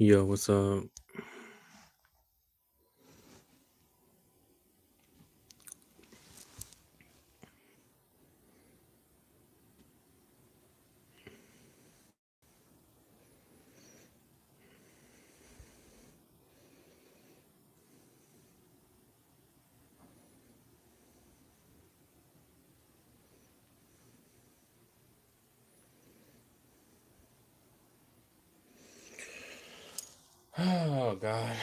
Yo, what's up? Oh God.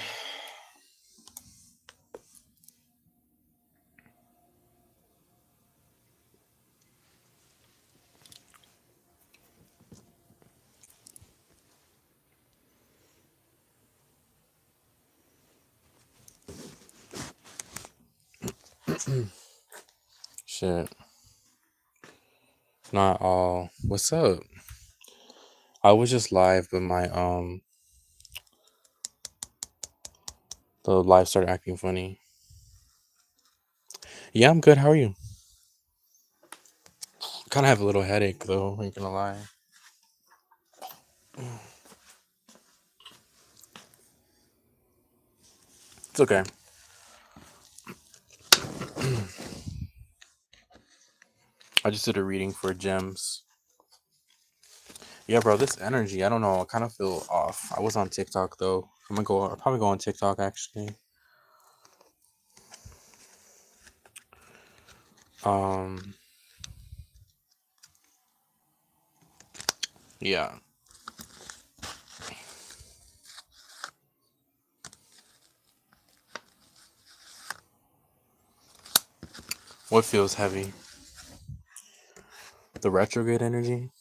Shit. Not all. What's up? I was just live, but my the live started acting funny. Yeah, I'm good. How are you? Kind of have a little headache though. Ain't gonna lie. It's okay. I just did a reading for gems. Yeah, bro. This energy, I don't know. I kind of feel off. I was on TikTok though. I'll probably go on TikTok actually. Um. Yeah. What feels heavy? The retrograde energy.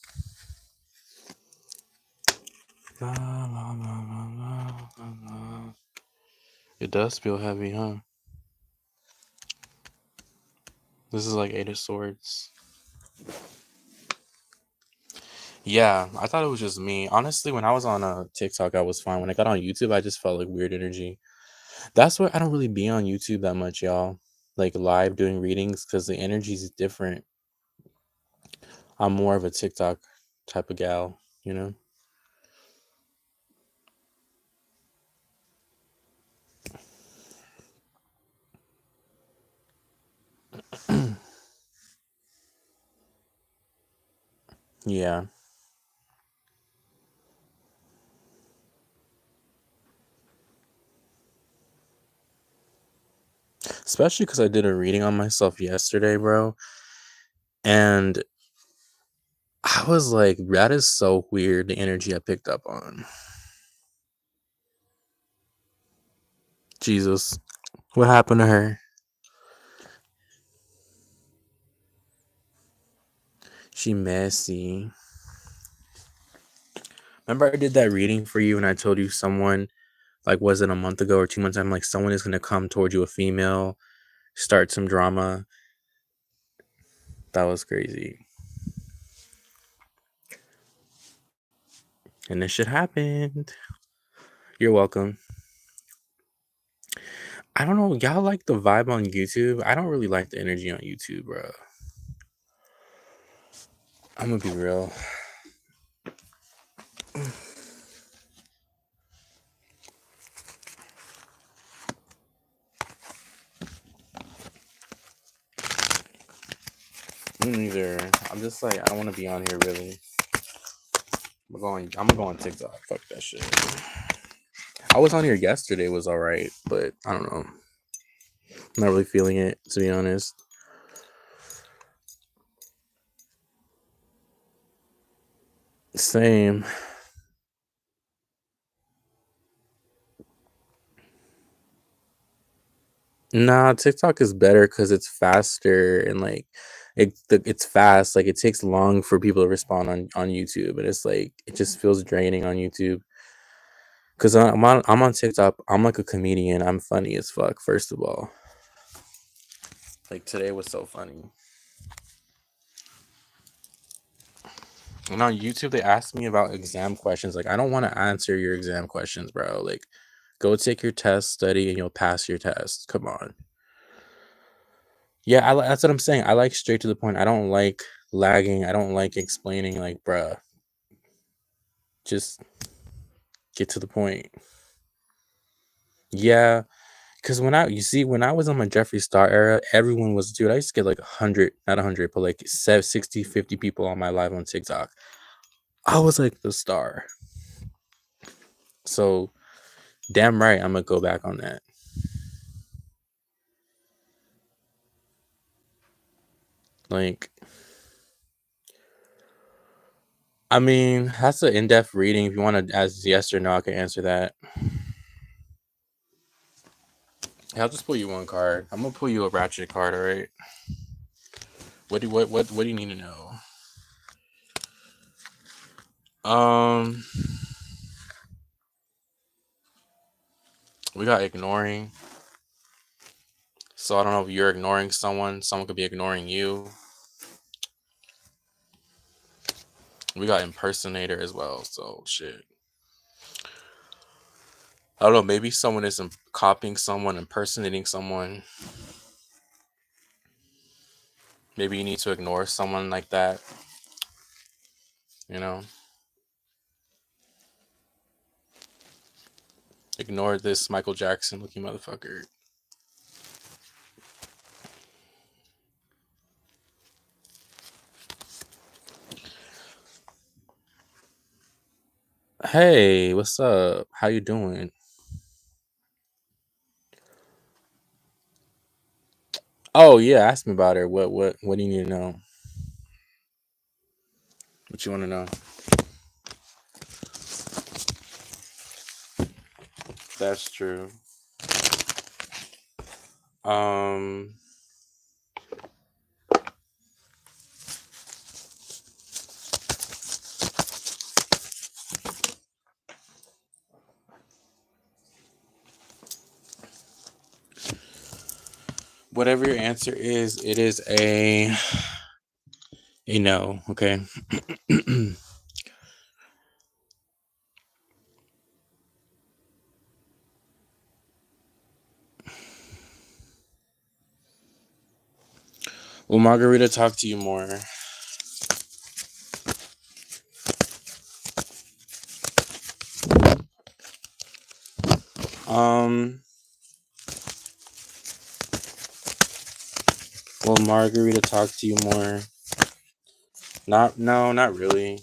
La, la, la, la, la, la, la. It does feel heavy, huh? This is like Eight of Swords. Yeah, I thought it was just me. Honestly, when I was on TikTok, I was fine. When I got on YouTube, I just felt like weird energy. That's why I don't really be on YouTube that much, y'all. Like live doing readings, because the energy is different. I'm more of a TikTok type of gal, you know? Yeah. Especially because I did a reading on myself yesterday, bro. And I was like, that is so weird, the energy I picked up on. Jesus. What happened to her? She messy. Remember I did that reading for you and I told you someone, like, was it a month ago or 2 months? I'm like, someone is going to come towards you, a female, start some drama. That was crazy. And this shit happened. You're welcome. I don't know. Y'all like the vibe on YouTube? I don't really like the energy on YouTube, bro. I'm going to be real. Me neither. I'm just like, I don't want to be on here really. I'm gonna go on TikTok. Fuck that shit. I was on here yesterday, was alright, but I don't know. Not really feeling it, to be honest. Same. Nah, TikTok is better because it's faster and like it's fast. Like it takes long for people to respond on YouTube, and it's like it just feels draining on YouTube. Cause I'm on TikTok. I'm like a comedian. I'm funny as fuck. First of all, like today was so funny. And on YouTube, they asked me about exam questions. Like I don't want to answer your exam questions, bro. Like go take your test, study, and you'll pass your test. Come on. Yeah, that's what I'm saying. I like straight to the point. I don't like lagging. I don't like explaining. Like, bruh, just Get to the point. Yeah, because when I was on my Jeffree Star era, everyone was, dude, I used to get like 100, not 100, but like 60, 50 people on my live on TikTok. I was like the star. So damn right, I'm gonna go back on that. Like, I mean, that's an in-depth reading. If you want to ask yes or no, I can answer that. I'll just pull you one card. I'm gonna pull you a ratchet card, alright? What do you need to know? We got ignoring. So I don't know if you're ignoring someone. Someone could be ignoring you. We got impersonator as well. So shit. I don't know. Maybe someone is copying someone, impersonating someone. Maybe you need to ignore someone like that. You know, ignore this Michael Jackson looking motherfucker. Hey, what's up? How you doing? Oh yeah, ask me about her. What do you need to know? What you want to know? That's true. Um, whatever your answer is, it is a no. Okay. Will Margarita talk to you more? Um, will Margarita talk to you more? No, not really.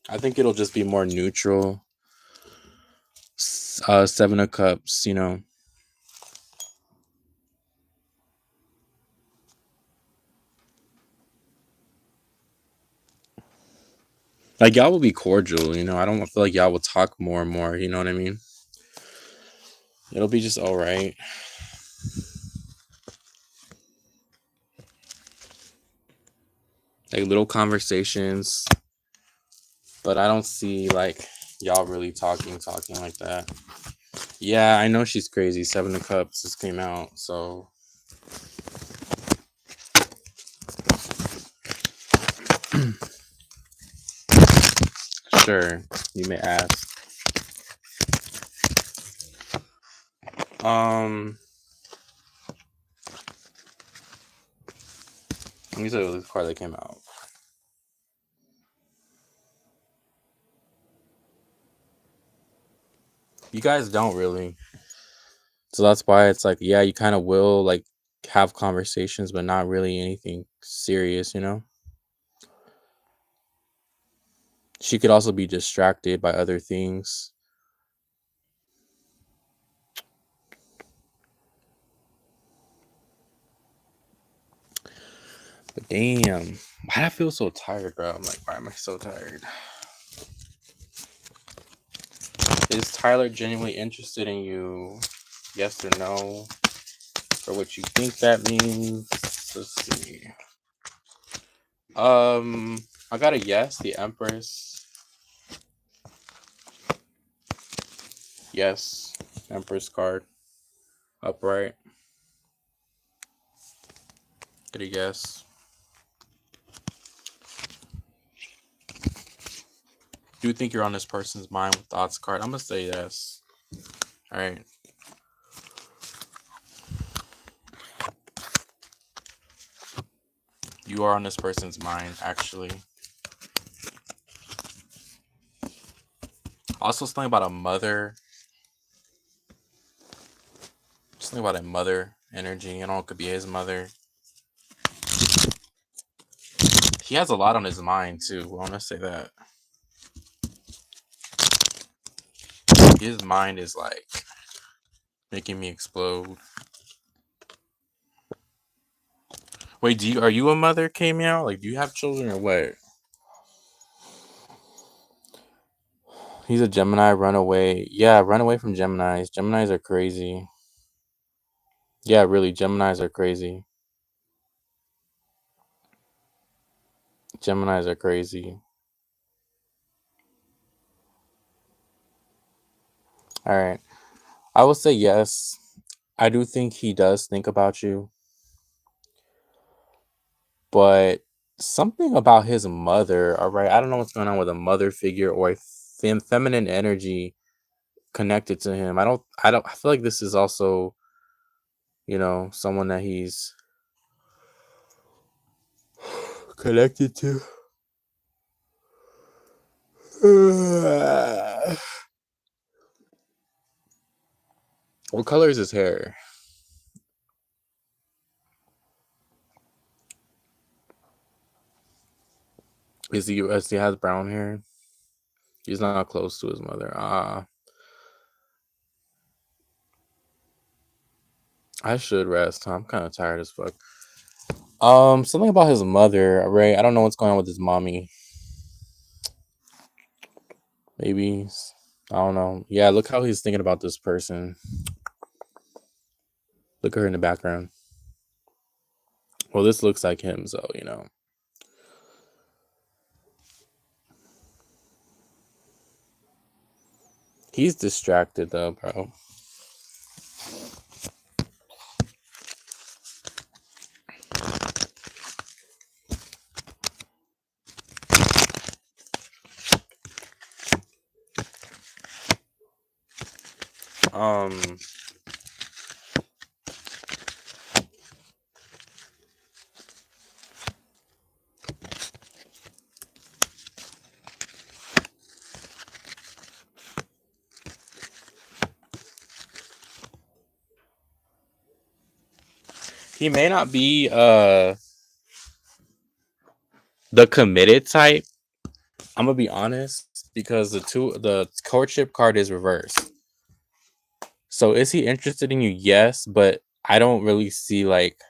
I think it'll just be more neutral. Seven of Cups, you know. Like y'all will be cordial, you know. I don't feel like y'all will talk more and more, you know what I mean? It'll be just all right. Like little conversations, but I don't see like y'all really talking like that. Yeah, I know she's crazy. Seven of Cups just came out, so sure, you may ask. Let me tell you this card that came out. You guys don't really. So that's why it's like, yeah, you kind of will like have conversations, but not really anything serious, you know? She could also be distracted by other things. But damn, why do I feel so tired, bro? I'm like, why am I so tired? Is Tyler genuinely interested in you? Yes or no? Or what you think that means? Let's see. I got a yes, the Empress. Yes, Empress card. Upright. Get a yes. Do you think you're on this person's mind with thoughts card? I'm gonna say yes. All right. You are on this person's mind, actually. Also, something about a mother. Something about a mother energy. You know, it could be his mother. He has a lot on his mind too. I want to say that his mind is like making me explode. Wait, are you a mother, came out? Like, do you have children or what? He's a Gemini. Run away. Yeah, run away from Geminis. Geminis are crazy. Yeah, really, Geminis are crazy. Geminis are crazy. All right. I will say yes. I do think he does think about you, but something about his mother, all right? I don't know what's going on with a mother figure or a feminine energy connected to him. I feel like this is also, someone that he's connected to. What color is his hair? He has brown hair? He's not close to his mother. I should rest. I'm kind of tired as fuck. Something about his mother, right? I don't know what's going on with his mommy. Maybe, I don't know. Yeah, look how he's thinking about this person. Look at her in the background. Well, this looks like him, so he's distracted though, bro. Um, he may not be the committed type. I'm gonna be honest because the courtship card is reversed. So is he interested in you? Yes, but I don't really see like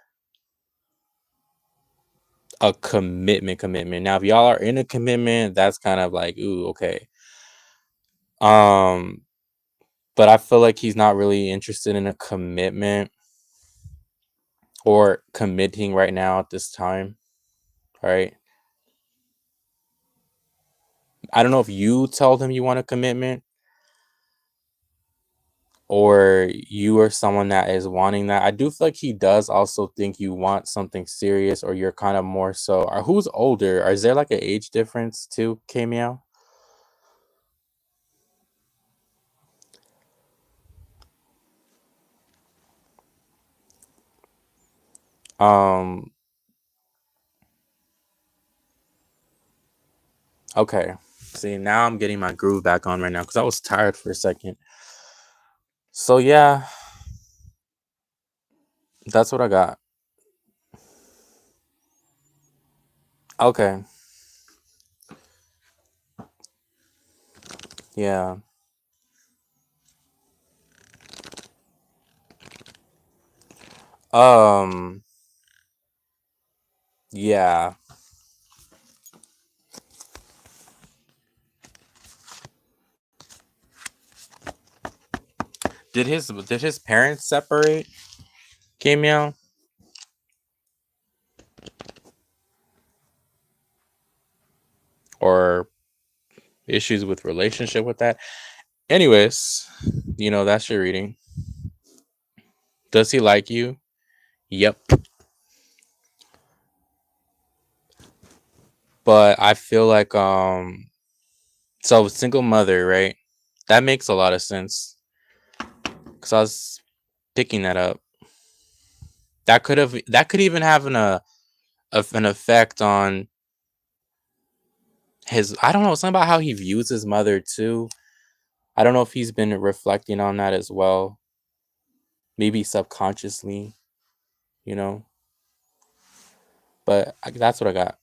a commitment. Now, if y'all are in a commitment, that's kind of like, ooh, okay. Um, but I feel like he's not really interested in a commitment or committing right now at this time. All right. I don't know if you told him you want a commitment or you are someone that is wanting that. I do feel like he does also think you want something serious, or you're kind of more so. Or who's older? Or is there like an age difference too, K-Meow? Um, okay. See, now I'm getting my groove back on right now because I was tired for a second. So yeah, that's what I got. Okay. Yeah. Um, yeah. Did his parents separate? K-Meow? Or issues with relationship with that? Anyways, that's your reading. Does he like you? Yep. But I feel like so single mother, right? That makes a lot of sense. Cause I was picking that up. That could even have an effect on his, I don't know, something about how he views his mother too. I don't know if he's been reflecting on that as well, maybe subconsciously, you know. But that's what I got.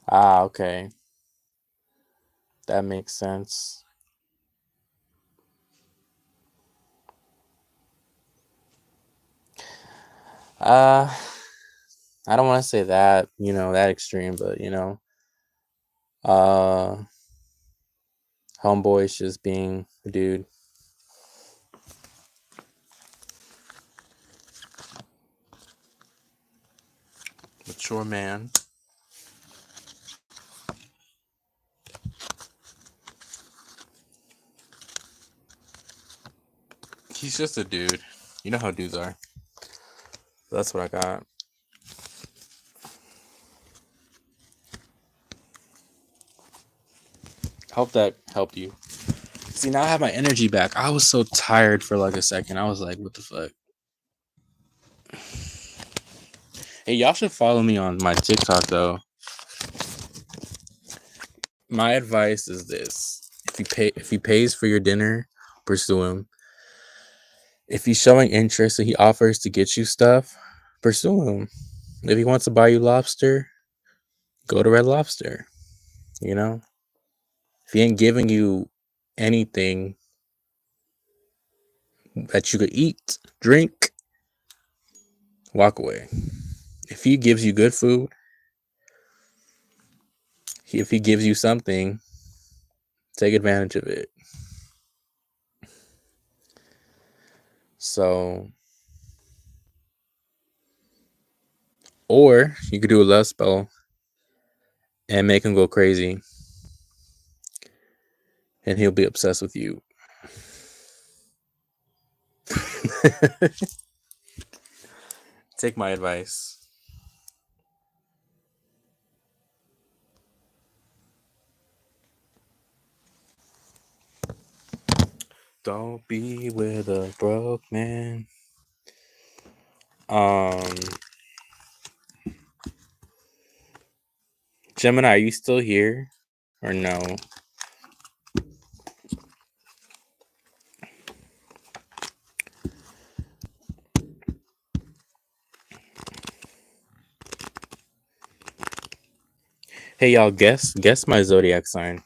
Ah, okay, that makes sense. Uh, I don't want to say that, that extreme, but uh, homeboy's just being a dude, mature man. He's just a dude. You know how dudes are. That's what I got. Hope that helped you. See, now I have my energy back. I was so tired for like a second. I was like, what the fuck? Hey, y'all should follow me on my TikTok though. My advice is this: if he pays for your dinner, pursue him. If he's showing interest and he offers to get you stuff, pursue him. If he wants to buy you lobster, go to Red Lobster. You know, if he ain't giving you anything that you could eat, drink, walk away. If he gives you good food, if he gives you something, take advantage of it. So, or you could do a love spell and make him go crazy, and he'll be obsessed with you. Take my advice. Don't be with a broke man. Um, Gemini, are you still here or no? Hey, y'all, guess my zodiac sign.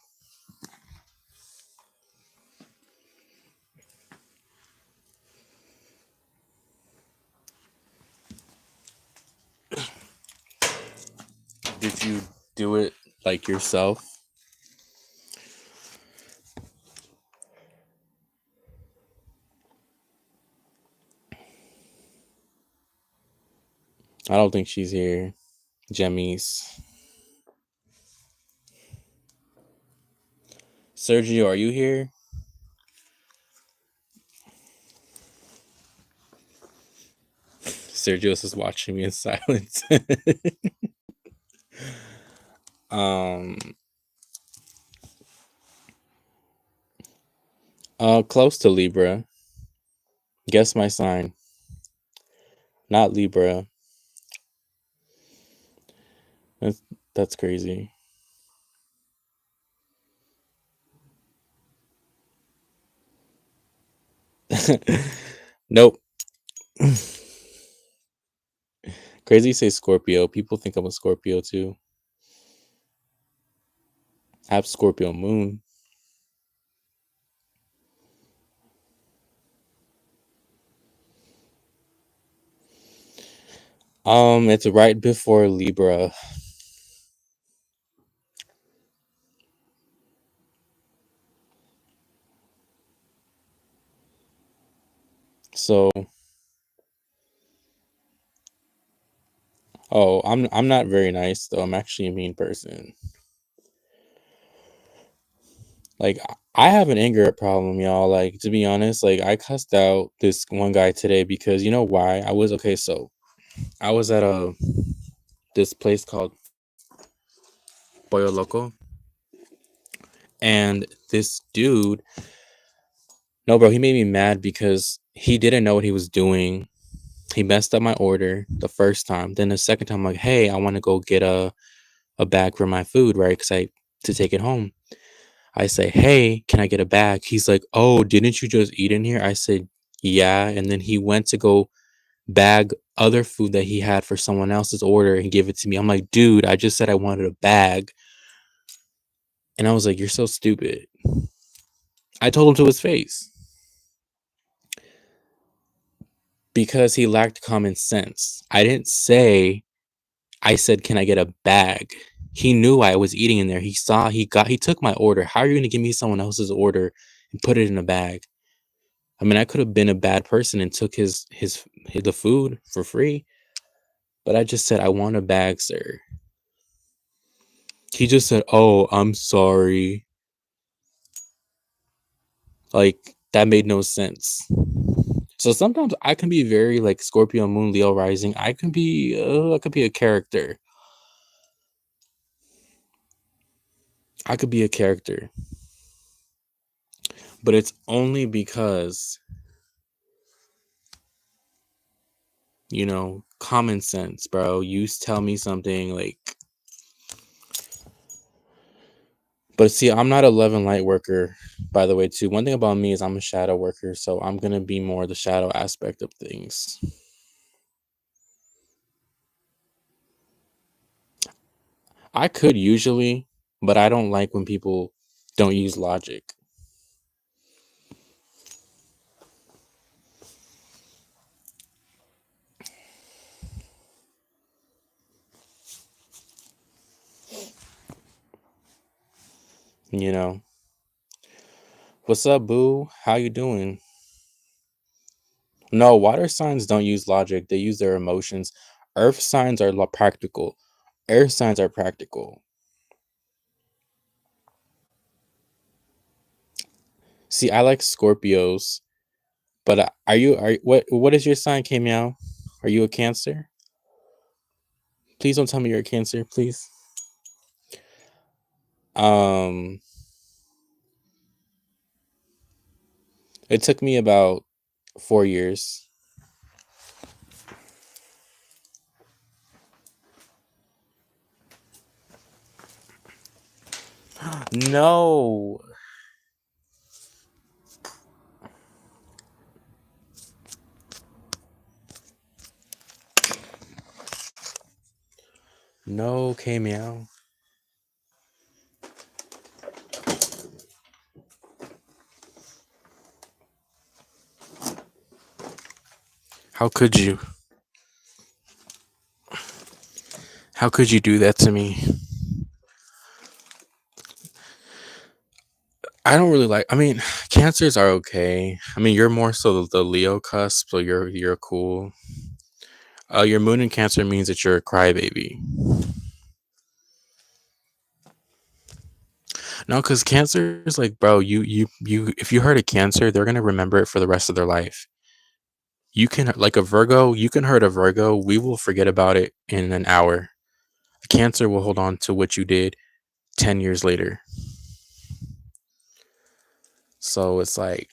Did you do it like yourself? I don't think she's here. Jemmy's. Sergio, are you here? Sergio's just watching me in silence. um, close to Libra. Guess my sign. Not Libra. That's, that's crazy. Nope. Crazy you say Scorpio. People think I'm a Scorpio too. I have Scorpio moon. It's right before Libra. So, oh, I'm not very nice though. I'm actually a mean person. Like I have an anger problem, y'all. Like to be honest, like I cussed out this one guy today because you know why? I was at a this place called Pollo Loco, and this dude, no, bro, he made me mad because he didn't know what he was doing. He messed up my order the first time. Then the second time, I'm like, hey, I want to go get a a bag for my food, right? Because I to take it home. I say, "Hey, can I get a bag?" He's like, "Oh, didn't you just eat in here?" I said, "Yeah." And then he went to go bag other food that he had for someone else's order and give it to me. I'm like, "Dude, I just said I wanted a bag." And I was like, "You're so stupid." I told him to his face because he lacked common sense. I didn't say, I said, "Can I get a bag?" He knew I was eating in there. He took my order. How are you going to give me someone else's order and put it in a bag? I mean, I could have been a bad person and took the food for free, but I just said, "I want a bag, sir." He just said, "Oh, I'm sorry." Like, that made no sense. So sometimes I can be very like Scorpio moon, Leo rising. I could be a character. I could be a character, but it's only because, common sense, bro. You tell me something like, but see, I'm not a love and light worker, by the way, too. One thing about me is I'm a shadow worker, so I'm gonna be more the shadow aspect of things. I could usually, but I don't like when people don't use logic. You know, what's up, boo? How you doing? No, water signs don't use logic. They use their emotions. Earth signs are practical. Air signs are practical. See, I like Scorpios, but what is your sign, K Meow? Are you a Cancer? Please don't tell me you're a Cancer, please. Um, it took me about 4 years. No, no, K Meow. How could you? How could you do that to me? I don't really like. I mean, cancers are okay. I mean, you're more so the Leo cusp, so you're cool. Your moon in Cancer means that you're a crybaby. No, because Cancer is like, bro, you. If you hurt a Cancer, they're gonna remember it for the rest of their life. You can like a Virgo. You can hurt a Virgo. We will forget about it in an hour. A Cancer will hold on to what you did 10 years later. So it's like,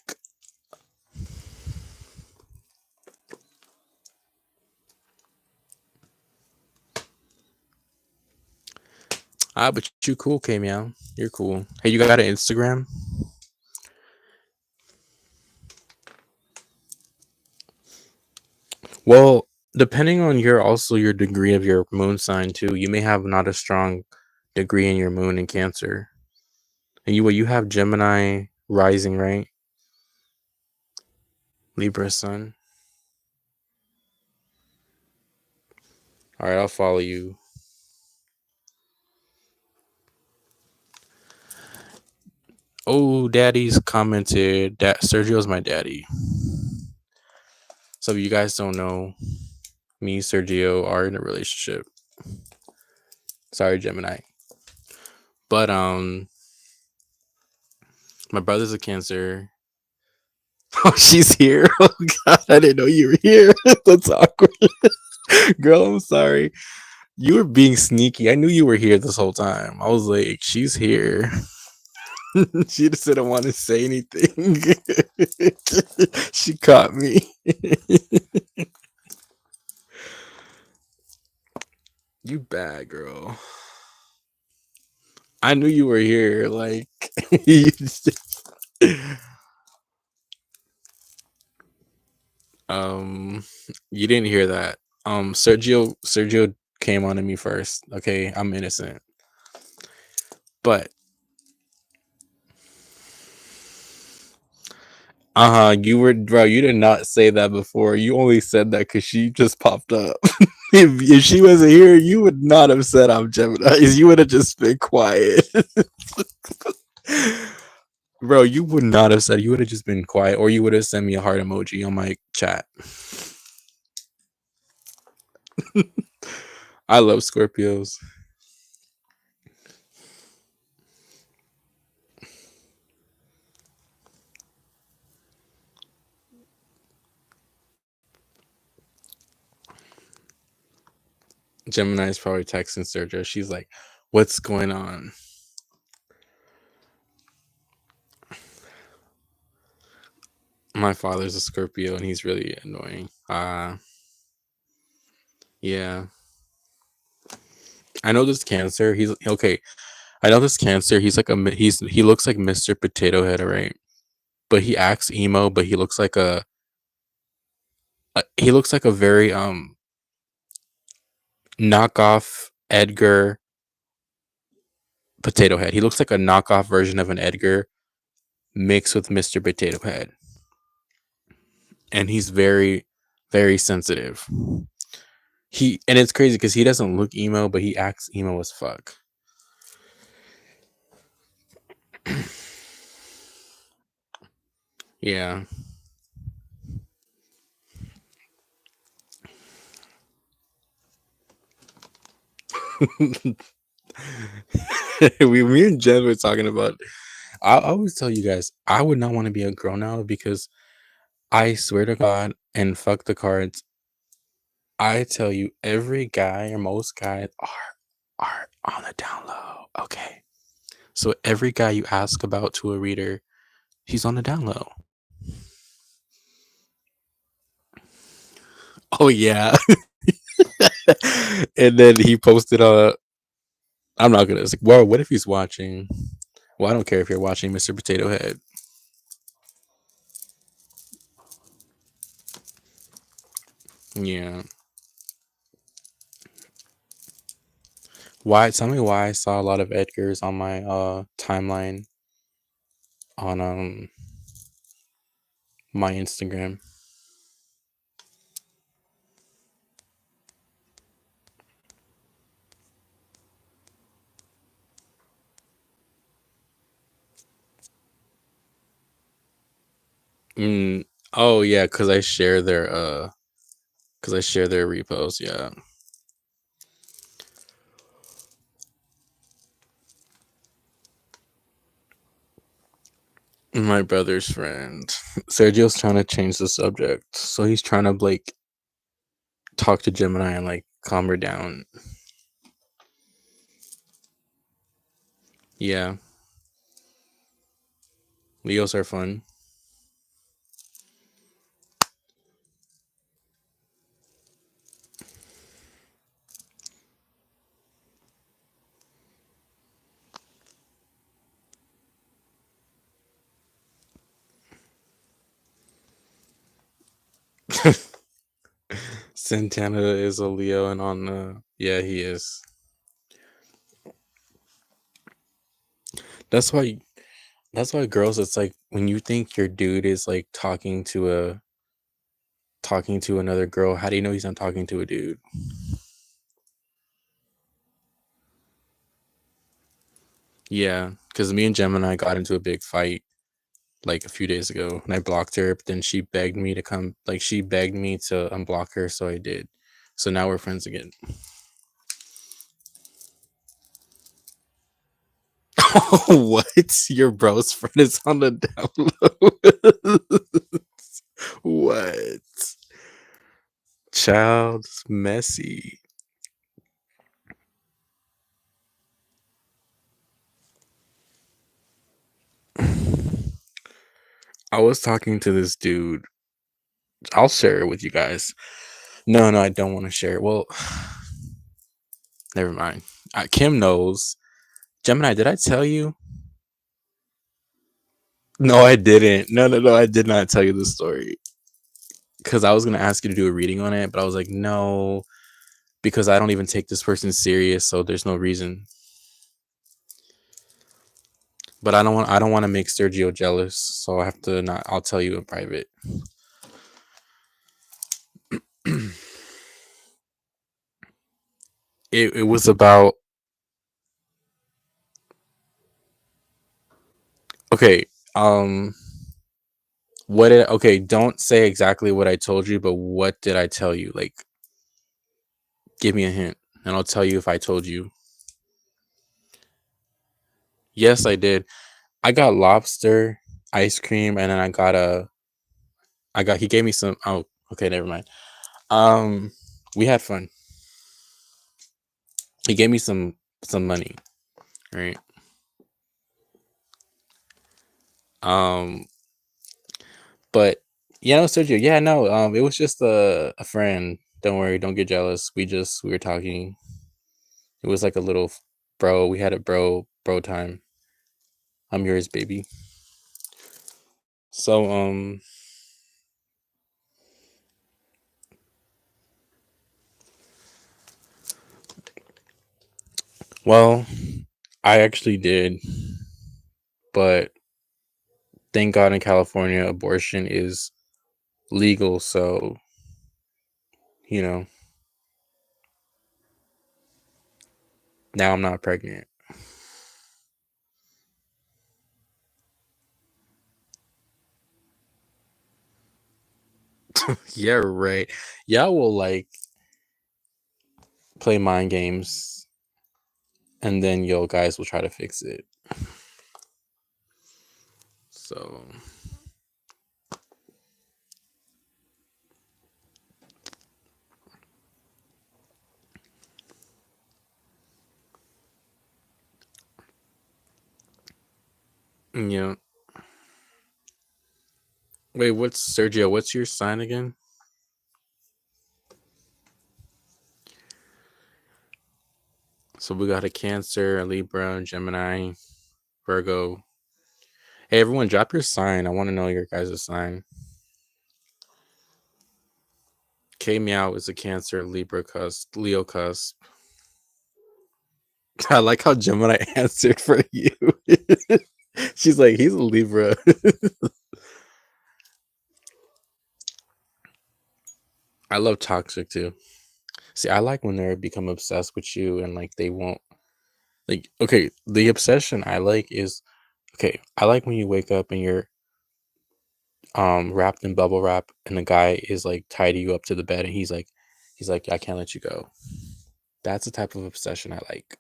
but you cool, K Meow. You're cool. Hey, you got an Instagram? Well, depending on your degree of your moon sign too, you may have not a strong degree in your moon in Cancer. And you have Gemini rising, right? Libra sun. All right, I'll follow you. Oh, Daddy's commented that Sergio's my daddy. So if you guys don't know, me, Sergio are in a relationship. Sorry, Gemini. But my brother's a Cancer. Oh, she's here. Oh God, I didn't know you were here. That's awkward. Girl, I'm sorry. You were being sneaky. I knew you were here this whole time. I was like, she's here. She just didn't want to say anything. She caught me. You bad girl. I knew you were here. Like, you um, you didn't hear that. Sergio came on to me first. Okay, I'm innocent, but you were, bro. You did not say that before. You only said that because she just popped up. If she wasn't here, you would not have said I'm Gemini. You would have just been quiet. Bro, you would not have said, you would have just been quiet, or you would have sent me a heart emoji on my chat. I love Scorpios. Gemini is probably texting Sergio. She's like, what's going on? My father's a Scorpio and he's really annoying. Yeah. I know this Cancer. He's okay. I know this Cancer. He's like he looks like Mr. Potato Head, right? But he acts emo, but he looks like a very knockoff Edgar Potato Head. He looks like a knockoff version of an Edgar mixed with Mr. Potato Head. And he's very, very sensitive. And it's crazy because he doesn't look emo, but he acts emo as fuck. Yeah. Me and Jen were talking about. I always tell you guys, I would not want to be a girl now because I swear to God, and fuck the cards, I tell you, every guy or most guys are on the down low. Okay. So every guy you ask about to a reader, he's on the down low. Oh yeah. And then he posted I'm not gonna like, well, what if he's watching? Well, I don't care if you're watching Mr. Potato Head. Yeah. Why tell me why I saw a lot of Edgars on my timeline on my Instagram. Mm, oh yeah, cause I share their repos, yeah. My brother's friend. Sergio's trying to change the subject. So he's trying to like talk to Gemini and like calm her down. Yeah. Leos are fun. Santana is a Leo and on the yeah, he is. That's why girls, it's like when you think your dude is like talking to another girl, how do you know he's not talking to a dude? Yeah, because me and Gemini got into a big fight like a few days ago and I blocked her, but then she begged me to come, like she begged me to unblock her, so I did. So now we're friends again. What? Your bro's friend is on the download? What? Child's messy. I was talking to this dude. I'll share it with you guys. No, I don't want to share it. Well, never mind. Kim knows. Gemini, did I tell you? No, I didn't. No, no, no, I did not tell you the story. Because I was gonna ask you to do a reading on it, but I was like, no, because I don't even take this person serious, so there's no reason. But I don't want to make Sergio jealous, so I have to not. I'll tell you in private. It was about, okay. Um, okay? Don't say exactly what I told you, but what did I tell you? Like, give me a hint, and I'll tell you if I told you. Yes, I did. I got lobster ice cream, and then he gave me some. Oh, okay, never mind. We had fun. He gave me some money, right? Um, but Sergio, yeah, no, it was just a friend. Don't worry, don't get jealous. We were talking. It was like a little bro. We had a bro time. I'm yours, baby. So well, I actually did, but thank God in California abortion is legal, so you know, now I'm not pregnant. Yeah, right. Y'all will like play mind games and then yo guys will try to fix it. So yeah. Wait, what's Sergio? What's your sign again? So we got a Cancer, a Libra, Gemini, Virgo. Hey, everyone, drop your sign. I want to know your guys' sign. K Meow is a Cancer, Libra cusp, Leo cusp. I like how Gemini answered for you. She's like, he's a Libra. I love toxic too. See, I like when they become obsessed with you and like they won't like. Okay, the obsession I like is okay. I like when you wake up and you're wrapped in bubble wrap and the guy is like tied you up to the bed and he's like I can't let you go. That's the type of obsession I like.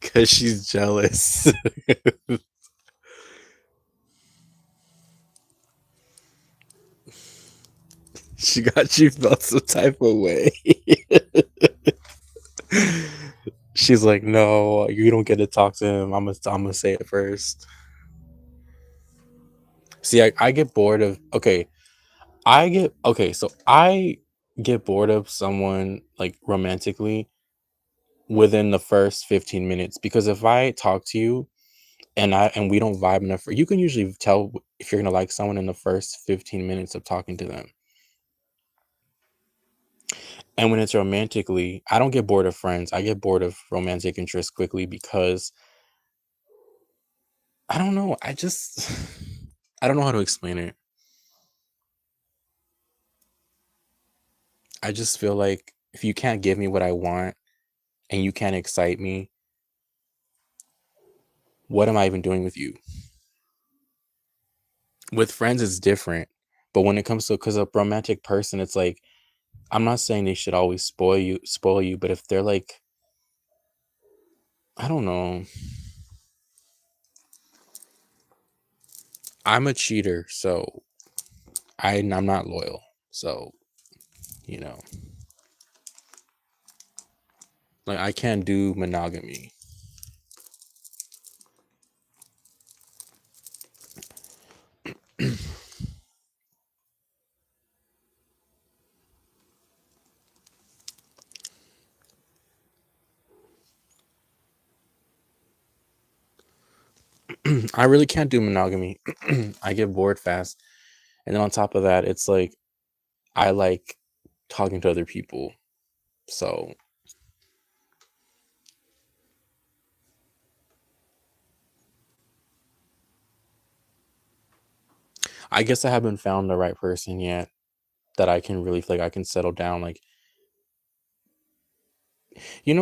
Cause she's jealous. She got you felt some type of way. She's like, no, you don't get to talk to him. I'm gonna say it first. See, I get bored of okay. So I get bored of someone like romantically within the first 15 minutes because if I talk to you and we don't vibe enough, you can usually tell if you're gonna like someone in the first 15 minutes of talking to them. And when it's romantically, I don't get bored of friends. I get bored of romantic interest quickly because I don't know. I don't know how to explain it. I just feel like if you can't give me what I want and you can't excite me, what am I even doing with you? With friends, it's different. But when it comes to because a romantic person, it's like I'm not saying they should always spoil you, but if they're like, I don't know, I'm a cheater, so I'm not loyal. So, you know, like I can't do monogamy. I really can't do monogamy. I get bored fast. And then on top of that, it's like I like talking to other people. So I guess I haven't found the right person yet that I can really feel like I can settle down. Like,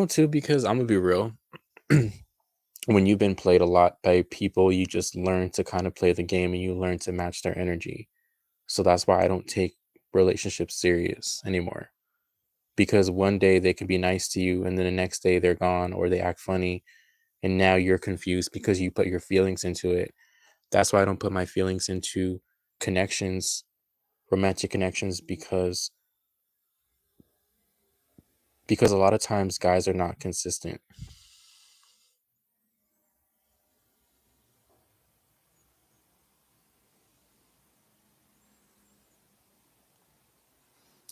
too, because I'm gonna be real. When you've been played a lot by people, you just learn to kind of play the game and you learn to match their energy. So that's why I don't take relationships serious anymore. Because one day they can be nice to you and then the next day they're gone or they act funny and now you're confused because you put your feelings into it. That's why I don't put my feelings into connections, romantic connections, because a lot of times guys are not consistent.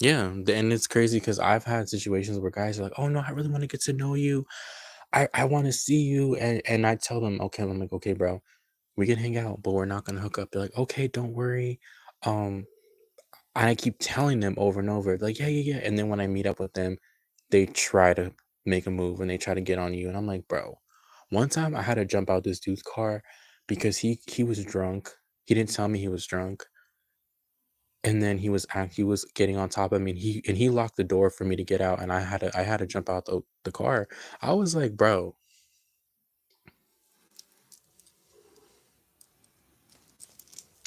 Yeah, and it's crazy because I've had situations where guys are like, "Oh no, I really want to get to know you. I want to see you," and I tell them, "Okay," I'm like, "Okay, bro, we can hang out, but we're not gonna hook up." They're like, "Okay, don't worry." Um, I keep telling them over and over, like, "Yeah, yeah, yeah," and then when I meet up with them, they try to make a move and they try to get on you, and I'm like, "Bro," one time I had to jump out this dude's car because he was drunk. He didn't tell me he was drunk. And then he was getting on top of me, and he locked the door for me to get out, and I had to jump out the car. I was like, "Bro,"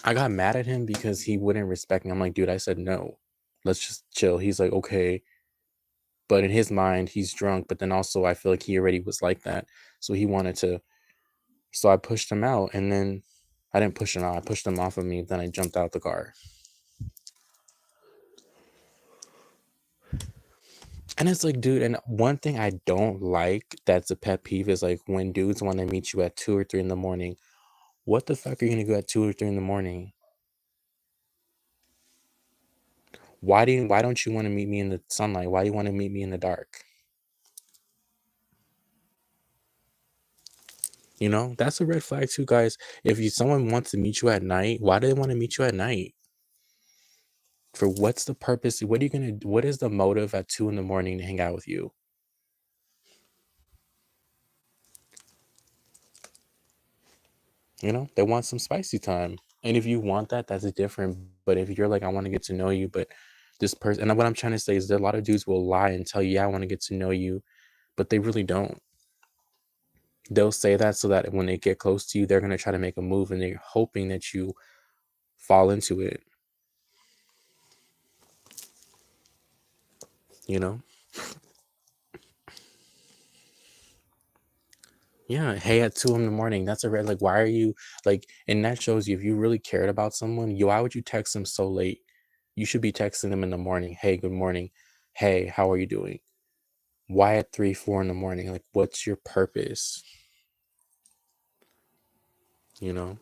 I got mad at him because he wouldn't respect me. I'm like, "Dude, I said no. Let's just chill." He's like, "Okay." But in his mind, he's drunk, but then also I feel like he already was like that. So he wanted to so I pushed him out, and then I didn't push him out. I pushed him off of me, then I jumped out the car. And it's like, dude, and one thing I don't like that's a pet peeve is like when dudes want to meet you at 2 or 3 in the morning. What the fuck are you gonna go at 2 or 3 in the morning? Why don't you wanna meet me in the sunlight? Why do you wanna meet me in the dark? That's a red flag too, guys. If someone wants to meet you at night, why do they wanna meet you at night? For what's the purpose? What is the motive at 2 in the morning to hang out with you? They want some spicy time. And if you want that, that's different. But if you're like, I wanna get to know you, but this person and what I'm trying to say is that a lot of dudes will lie and tell you, "Yeah, I wanna get to know you," but they really don't. They'll say that so that when they get close to you, they're gonna try to make a move and they're hoping that you fall into it, you know? Yeah, hey, at 2 in the morning, that's a red like, why are you like, and that shows you if you really cared about someone, why would you text them so late? You should be texting them in the morning. Hey, good morning. Hey, how are you doing? Why at 3, 4 in the morning? Like, what's your purpose? You know?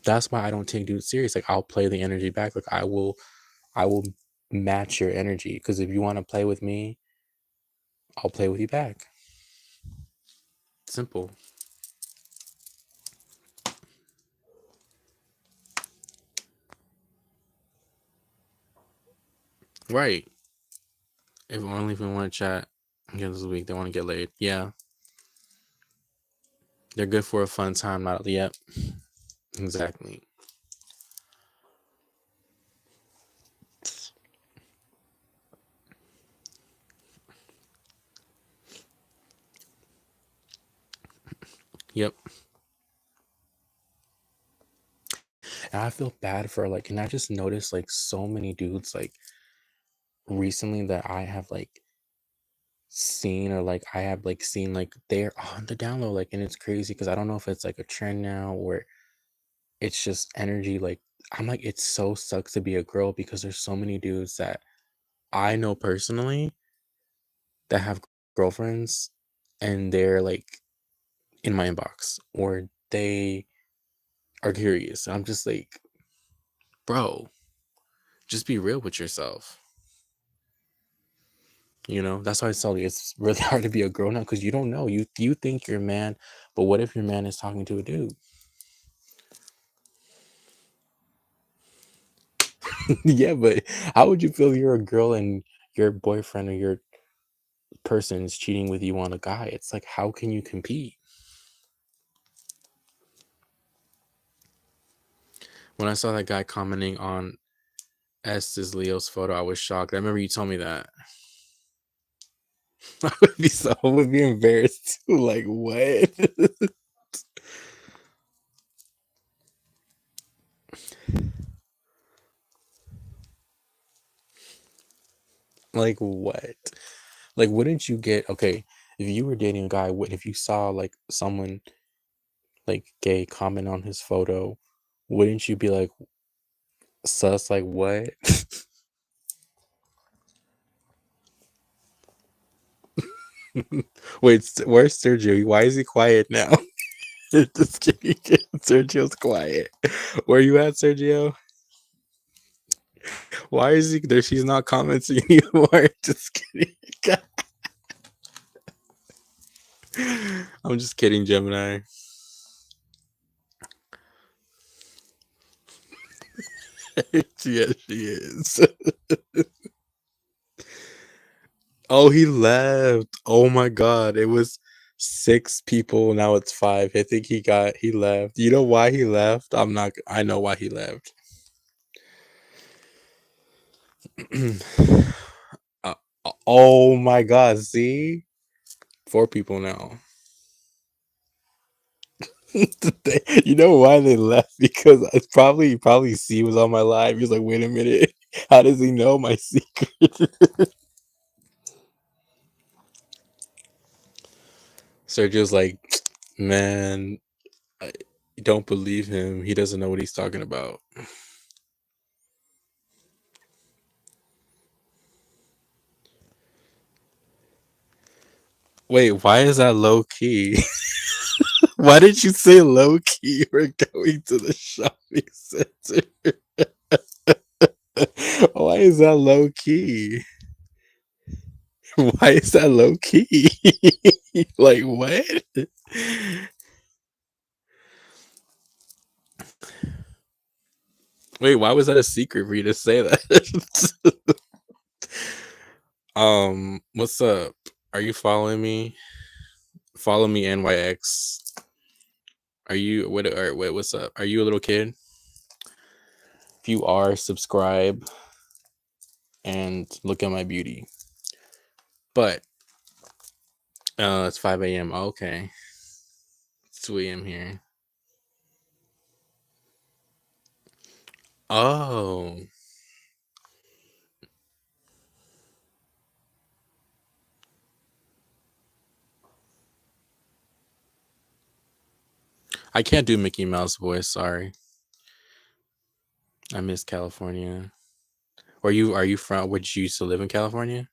That's why I don't take dudes serious. Like, I'll play the energy back. Like, I will match your energy. Because if you want to play with me, I'll play with you back. Simple. Right. If we want to chat again this week, they want to get laid. Yeah. They're good for a fun time, not yet. Exactly. Yep. And I feel bad for like, and I just noticed like so many dudes like recently that I have like seen or like I have like seen like they're on the download like, and it's crazy because I don't know if it's like a trend now or it's just energy. Like I'm like, it so sucks to be a girl because there's so many dudes that I know personally that have girlfriends and they're like in my inbox or they are curious. I'm just like, bro, just be real with yourself. You know, that's why I tell you it's really hard to be a grown up because you don't know. You think you're a man, but what if your man is talking to a dude? Yeah, but how would you feel if you're a girl and your boyfriend or your person is cheating with you on a guy? It's like, how can you compete? When I saw that guy commenting on S's Leo's photo, I was shocked. I remember you told me that. I would be embarrassed too. Like what? Like what? Like wouldn't you get okay if you were dating a guy? What if you saw like someone like gay comment on his photo? Wouldn't you be like sus? Like what? Wait, where's Sergio? Why is he quiet now? Just kidding. Sergio's quiet. Where you at, Sergio? Why is he there? She's not commenting anymore. Just kidding. I'm just kidding, Gemini. Yes, she is. Oh, he left. Oh my god. It was 6 people. Now it's 5. I think he left. You know why he left? I know why he left. uh, oh my god. See? 4 people now. You know why they left? Because it's probably C was on my live. He's like, wait a minute. How does he know my secret? Sergio's like, man, I don't believe him. He doesn't know what he's talking about. Wait, why is that low key? Why did you say low key? We're going to the shopping center. Why is that low key? Why is that low key? Like what? Wait, why was that a secret for you to say that? What's up? Are you following me? Follow me, NYX. Are you what? Or wait, what's up? Are you a little kid? If you are, subscribe and look at my beauty. But it's 5 a.m. Okay, it's 2 a.m. here. Oh, I can't do Mickey Mouse voice. Sorry, I miss California. Are you from? Would you used to live in California?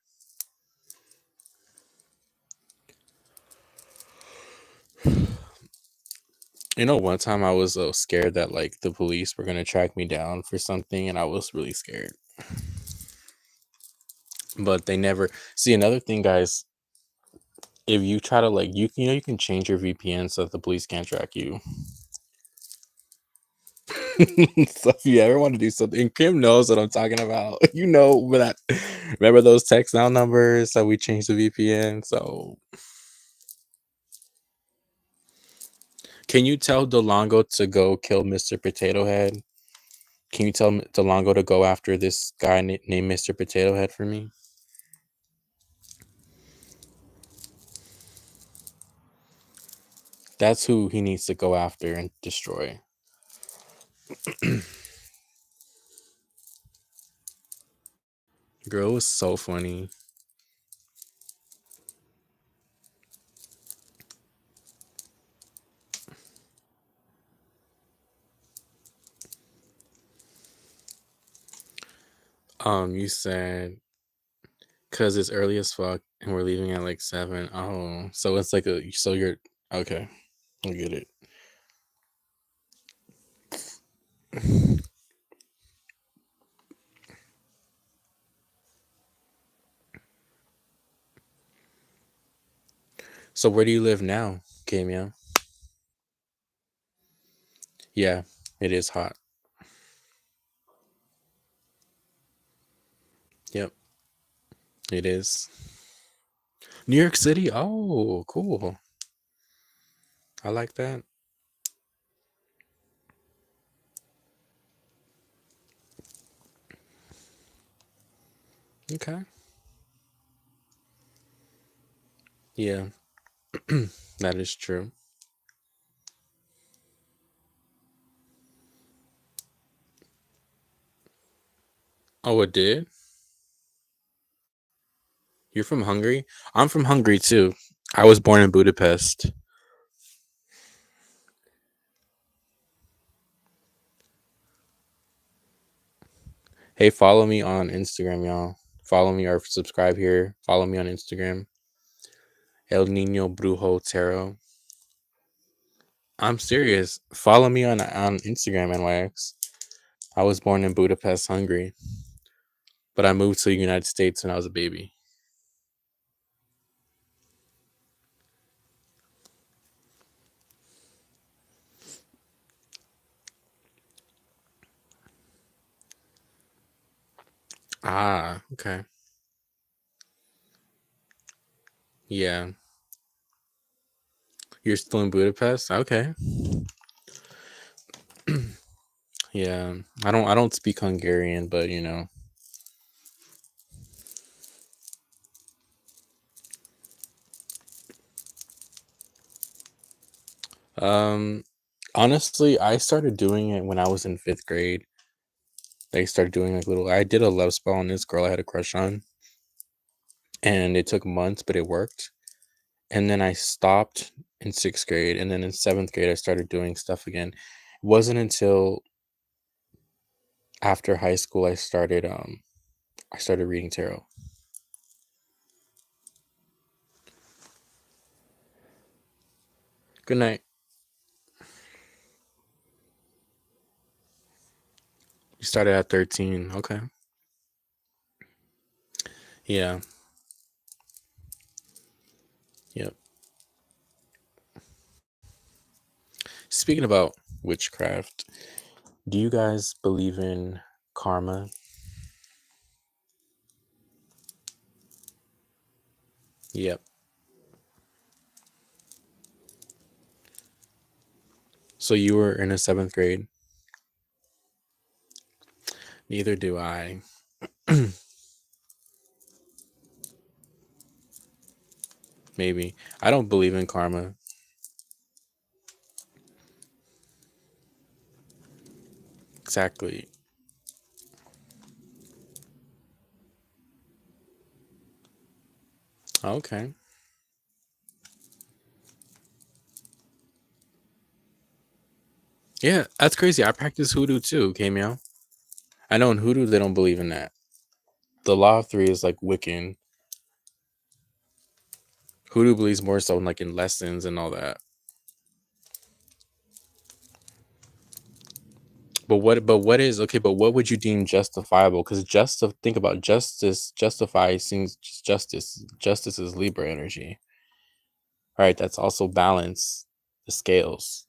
You know, one time I was scared that like the police were gonna track me down for something, and I was really scared. But they never. See, another thing, guys. If you try to like, you can change your VPN so that the police can't track you. So if you ever want to do something, Kim knows what I'm talking about. You know that. Remember those text now numbers that we changed the VPN. So can you tell Delongo to go kill Mr. Potato Head? Can you tell Delongo to go after this guy named Mr. Potato Head for me? That's who he needs to go after and destroy. Girl, it was so funny. You said because it's early as fuck and we're leaving at like 7. Oh, so it's like so you're okay. I get it. So where do you live now, Camia? Yeah, it is hot. Yep, it is. New York City? Oh, cool. I like that. Okay. Yeah, that is true. Oh, it did? You're from Hungary? I'm from Hungary too. I was born in Budapest. Hey, follow me on Instagram, y'all. Follow me or subscribe here. Follow me on Instagram. El Nino Brujo Tarot. I'm serious. Follow me on Instagram, NYX. I was born in Budapest, Hungary, but I moved to the United States when I was a baby. Ah, okay. Yeah. You're still in Budapest? Okay. Yeah. I don't speak Hungarian, but you know. Um Honestly, I started doing it when I was in 5th grade. They started doing like little I did a love spell on this girl I had a crush on, and it took months, but it worked. And then I stopped in 6th grade, and then in 7th grade I started doing stuff again. It wasn't until after high school I started reading tarot. Good night. You started at 13. Okay. Yeah. Yep. Speaking about witchcraft, do you guys believe in karma? Yep. So you were in a 7th grade? Neither do I. Maybe. I don't believe in karma. Exactly. Okay. Yeah, that's crazy. I practice hoodoo too, Cameo. I know in hoodoo they don't believe in that. The law of three is like Wiccan. Hoodoo believes more so in like in lessons and all that. But what is okay, but what would you deem justifiable? Because just to think about justice, justify seems justice. Justice is Libra energy. All right, that's also balance the scales.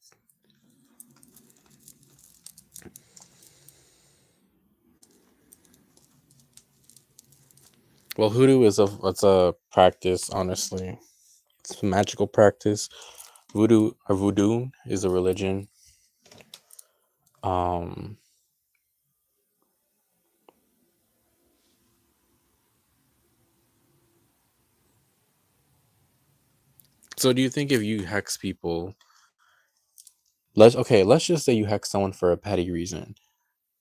Well, hoodoo is a practice, honestly. It's a magical practice. Voodoo is a religion. Um so do you think if you hex people, let's just say you hex someone for a petty reason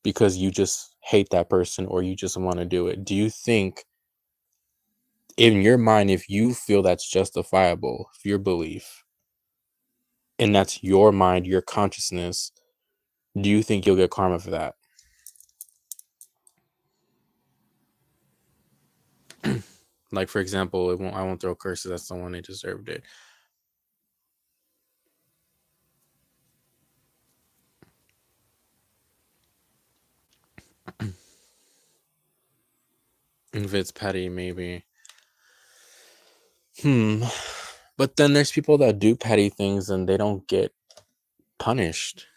because you just hate that person or you just want to do it. Do you think in your mind, if you feel that's justifiable, if your belief, and that's your mind, your consciousness, do you think you'll get karma for that? Like for example, I won't throw curses at someone, they deserved it. If it's petty, maybe. Hmm. But then there's people that do petty things and they don't get punished.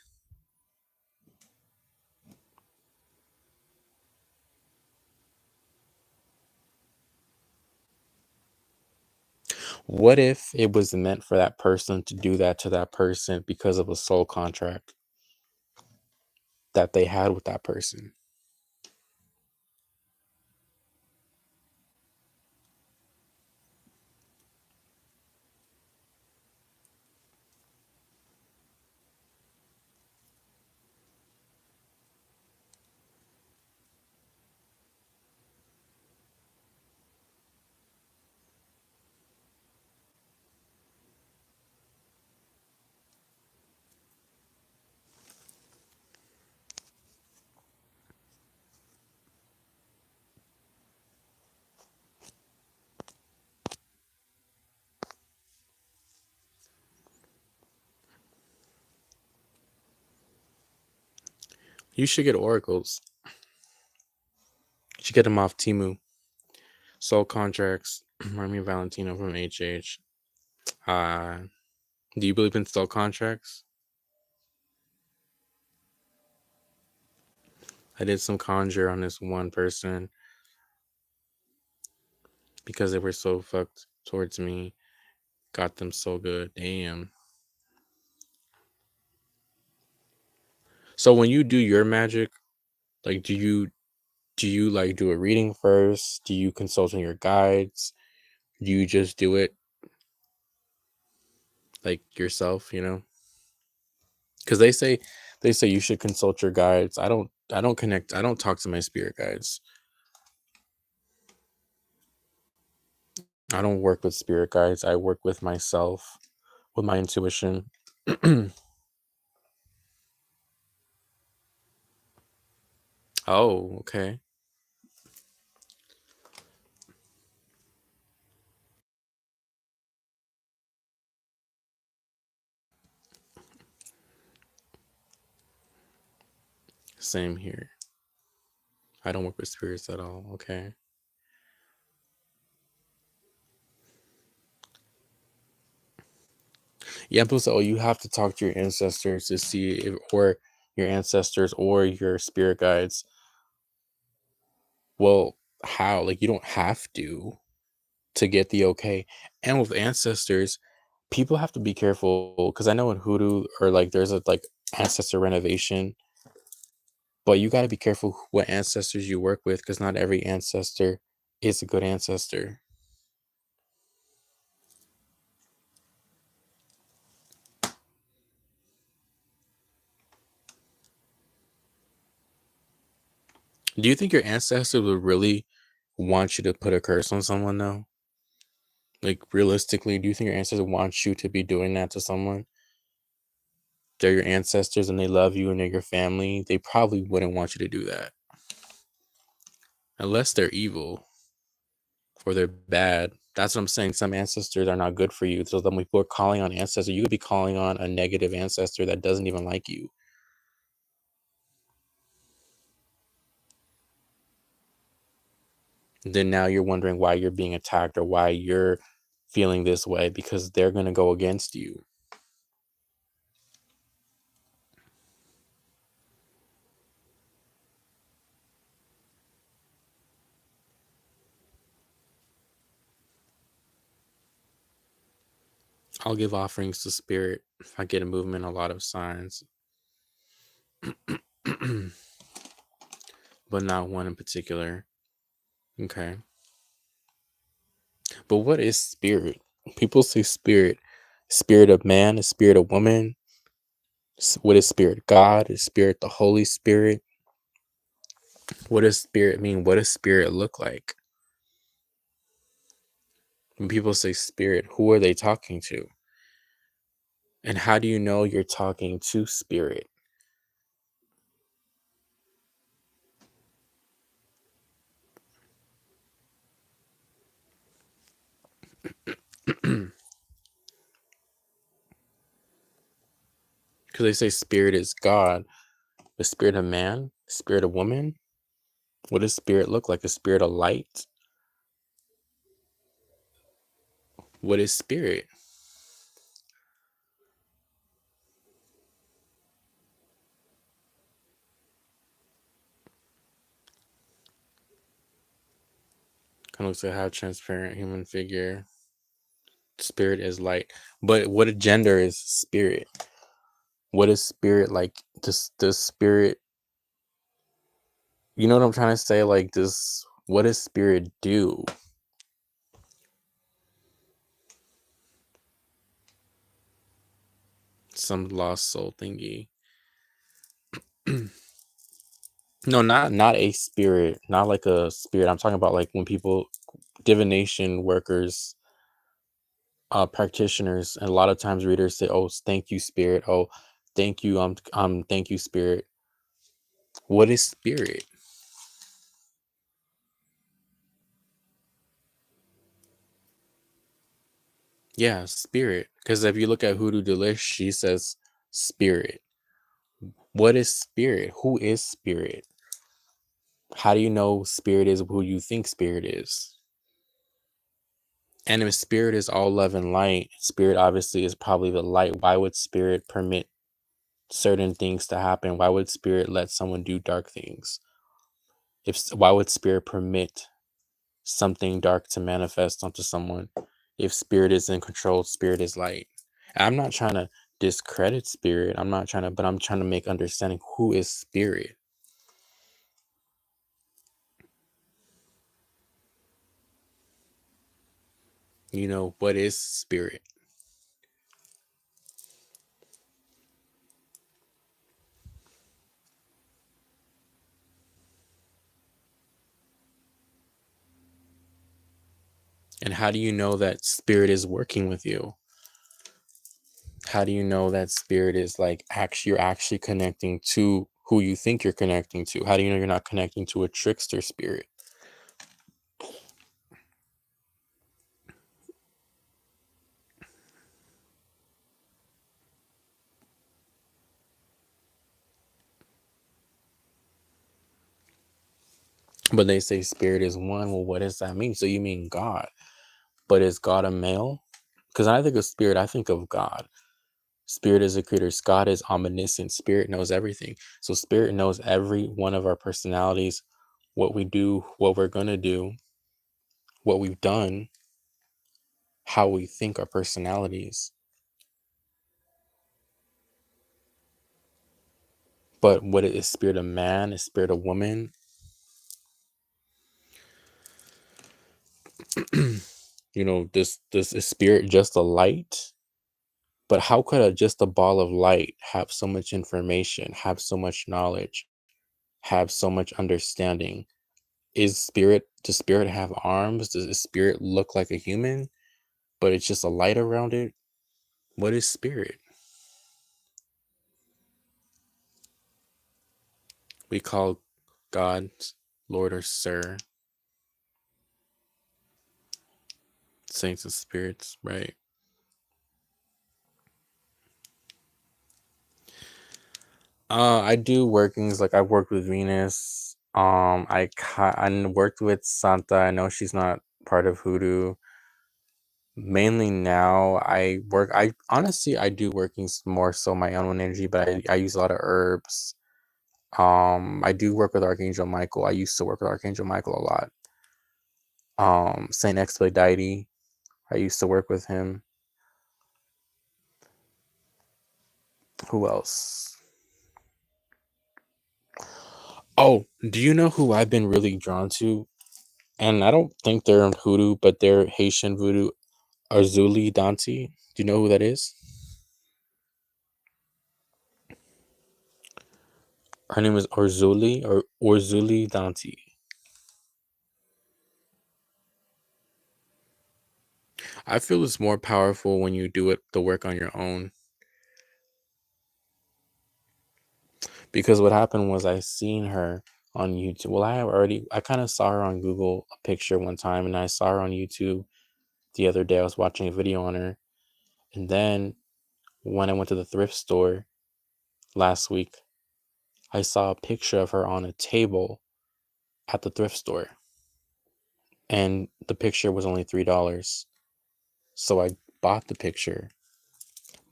What if it was meant for that person to do that to that person because of a soul contract that they had with that person? You should get oracles. You should get them off Timu. Soul contracts. Remy Valentino from HH. Uh, do you believe in soul contracts? I did some conjure on this one person because they were so fucked towards me. Got them so good. Damn. So when you do your magic, like do you like do a reading first? Do you consult on your guides? Do you just do it like yourself, you know? Because they say you should consult your guides. I don't connect. I don't talk to my spirit guides. I don't work with spirit guides. I work with myself, with my intuition. Oh, okay. Same here. I don't work with spirits at all. Okay. Yeah, but so you have to talk to your ancestors to see if, or your ancestors or your spirit guides. Well, how? Like you don't have to get the okay. And with ancestors, people have to be careful because I know in hoodoo or like there's a like ancestor renovation, but you got to be careful what ancestors you work with because not every ancestor is a good ancestor. Do you think your ancestors would really want you to put a curse on someone though? Like realistically, do you think your ancestors want you to be doing that to someone? They're your ancestors and they love you and they're your family. They probably wouldn't want you to do that unless they're evil or they're bad. That's what I'm saying. Some ancestors are not good for you. So then when people are calling on ancestor, you could be calling on a negative ancestor that doesn't even like you. Then now you're wondering why you're being attacked or why you're feeling this way because they're going to go against you. I'll give offerings to spirit if I get a movement, a lot of signs, but not one in particular. Okay. But what is spirit? People say spirit. Spirit of man, a spirit of woman. What is spirit? God? Is spirit the Holy Spirit? What does spirit mean? What does spirit look like? When people say spirit, who are they talking to? And how do you know you're talking to spirit? Because they say spirit is God. The spirit of man? Spirit of woman? What does spirit look like? A spirit of light? What is spirit? Kind of looks like a half transparent human figure. Spirit is light. But what a gender is spirit? What is spirit like? Does spirit, you know what I'm trying to say? Like, what does spirit do? Some lost soul thingy. No, not a spirit, not like a spirit. I'm talking about like when people, divination workers, practitioners, and a lot of times readers say, "Oh, thank you, spirit. Oh, thank you, thank you, spirit." What is spirit? Yeah, spirit. Because if you look at Hoodoo Delish, she says spirit. What is spirit? Who is spirit? How do you know spirit is who you think spirit is? And if spirit is all love and light, spirit obviously is probably the light. Why would spirit permit certain things to happen? Why would spirit let someone do dark things? Why would spirit permit something dark to manifest onto someone? If spirit is in control, spirit is light. I'm not trying to discredit spirit. But I'm trying to make understanding who is spirit. You know, what is spirit? And how do you know that spirit is working with you? How do you know that spirit is like you're actually connecting to who you think you're connecting to? How do you know you're not connecting to a trickster spirit? But they say spirit is one. Well, what does that mean? So you mean God? But is God a male? Because when I think of spirit, I think of God. Spirit is a creator. God is omniscient. Spirit knows everything. So spirit knows every one of our personalities, what we do, what we're going to do, what we've done, how we think our personalities. But what is spirit a man? Is spirit a woman? You know, this is spirit just a light? But how could just a ball of light have so much information, have so much knowledge, have so much understanding? Does spirit have arms? Does the spirit look like a human, but it's just a light around it? What is spirit? We call God Lord or Sir, saints and spirits, right? I do workings, like I've worked with Venus. I worked with Santa. I know she's not part of Hoodoo. Mainly now I honestly I do workings more so my own energy, but I use a lot of herbs. I do work with Archangel Michael. I used to work with Archangel Michael a lot. Saint Expedite, I used to work with him. Who else? Oh, do you know who I've been really drawn to? And I don't think they're in Hoodoo, but they're Haitian Voodoo. Arzuli Danti. Do you know who that is? Her name is Orzuli or Orzuli Danti. I feel it's more powerful when you do the work on your own. Because what happened was I seen her on YouTube. Well, I kind of saw her on Google, a picture one time, and I saw her on YouTube the other day. I was watching a video on her. And then when I went to the thrift store last week, I saw a picture of her on a table at the thrift store. And the picture was only $3. So I bought the picture,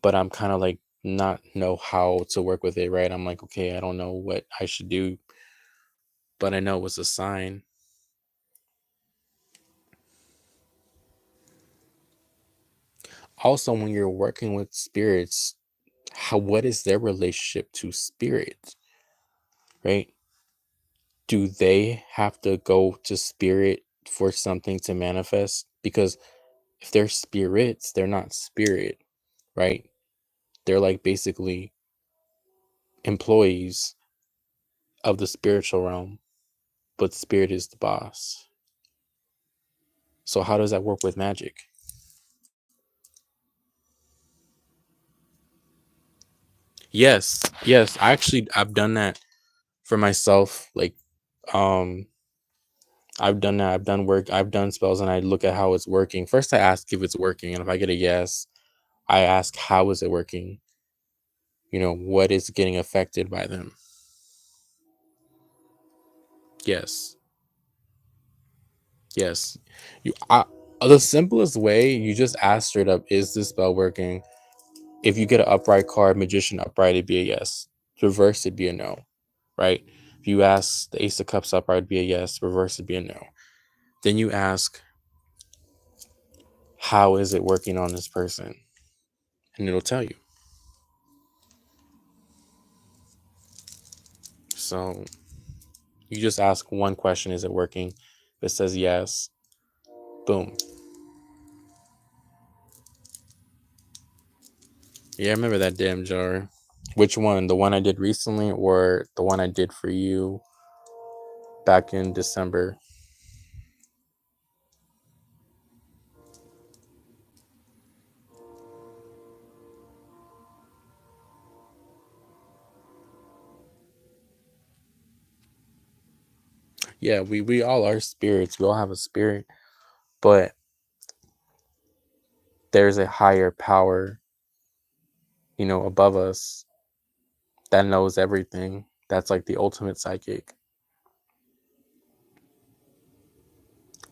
but I'm kind of like not know how to work with it, right? I'm like, okay, I don't know what I should do, but I know it was a sign. also when you're working with spirits, what is their relationship to spirit, right? Do they have to go to spirit for something to manifest? Because if they're spirits, they're not spirit, right? They're like basically employees of the spiritual realm, but spirit is the boss. So how does that work with magic? Yes, yes. I've done that for myself. Like, um, I've done that. I've done work. I've done spells, and I look at how it's working. First, I ask if it's working, and if I get a yes, I ask how is it working. What is getting affected by them? Yes, yes. The simplest way, you just ask straight up, is this spell working? If you get an upright card, magician upright, it'd be a yes. Reverse, it'd be a no, right? If you ask the ace of cups upright, it'd be a yes. Reverse, it'd be a no. Then you ask, how is it working on this person? And it'll tell you. So you just ask one question, is it working? If it says yes, boom. Yeah, I remember that damn jar. Which one? The one I did recently or the one I did for you back in December? Yeah, we all are spirits. We all have a spirit, but there's a higher power, above us that knows everything. That's like the ultimate psychic.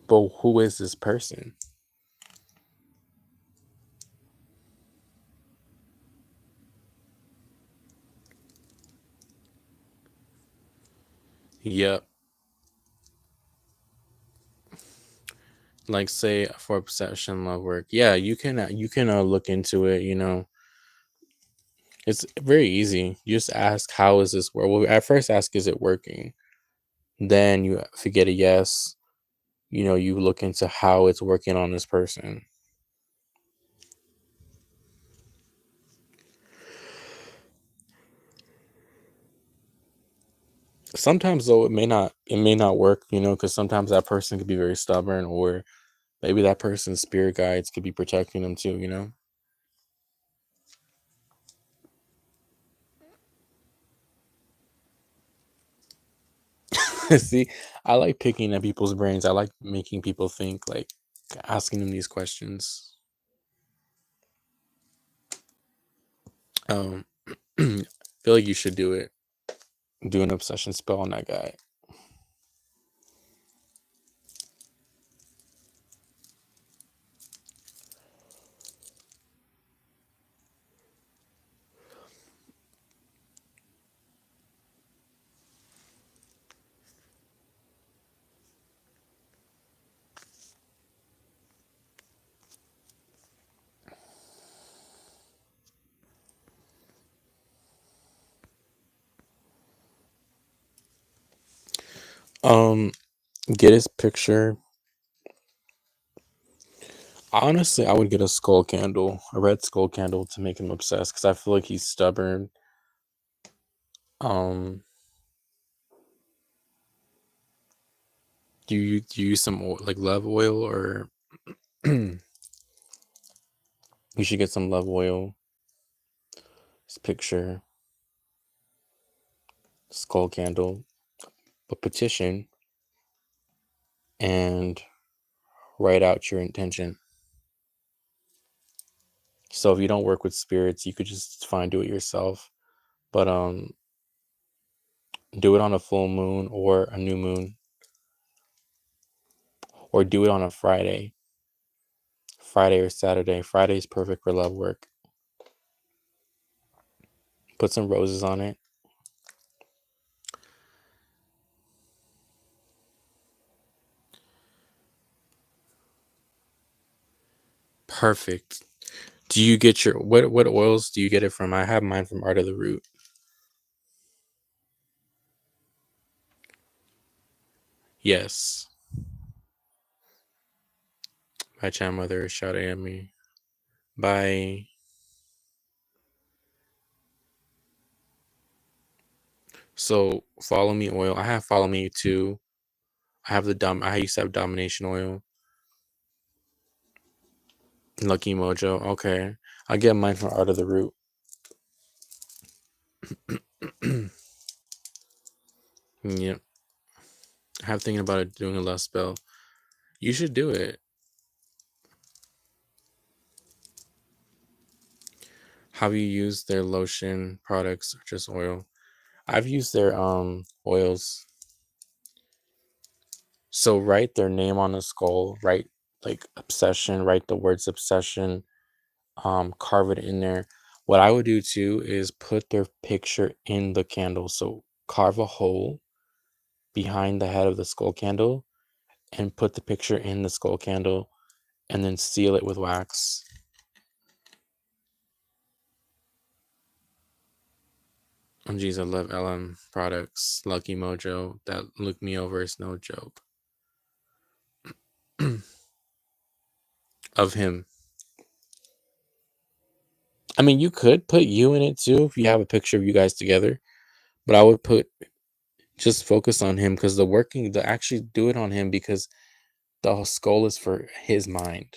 But who is this person? Yep. Like say for obsession love work. Yeah, you can look into it, It's very easy. You just ask, how is this work? Well, at first ask, is it working? Then if you get a yes, you look into how it's working on this person. Sometimes though it may not work, because sometimes that person could be very stubborn, or maybe that person's spirit guides could be protecting them too. See, I like picking at people's brains. I like making people think, like asking them these questions. Um, I feel like you should do it. Do an obsession spell on that guy. Um, get his picture. Honestly, I would get a skull candle, a red skull candle, to make him obsessed, because I feel like he's stubborn. Um, do you use some like love oil, or you should get some love oil. His picture, skull candle, a petition, and write out your intention. So if you don't work with spirits, you could just do it yourself. But do it on a full moon or a new moon, or do it on a Friday or Saturday. Friday is perfect for love work. Put some roses on it. Perfect. Do you get your what oils do you get it from? I have mine from Art of the Root. Yes. My chan mother is shouting at me. Bye. So follow me oil. I have follow me too. I used to have domination oil. Lucky Mojo. Okay. I get mine from Art of the Root. Yep. I have thinking about it doing a lust spell. You should do it. Have you used their lotion products or just oil? I've used their oils. So write their name on the skull, write like obsession, write the words obsession, carve it in there. What I would do too is put their picture in the candle. So carve a hole behind the head of the skull candle and put the picture in the skull candle and then seal it with wax. Oh geez, I love LM products. Lucky Mojo. That look me over is no joke. Of him. I mean, you could put you in it too if you have a picture of you guys together, but I would put just focus on him because the actually do it on him because the whole skull is for his mind.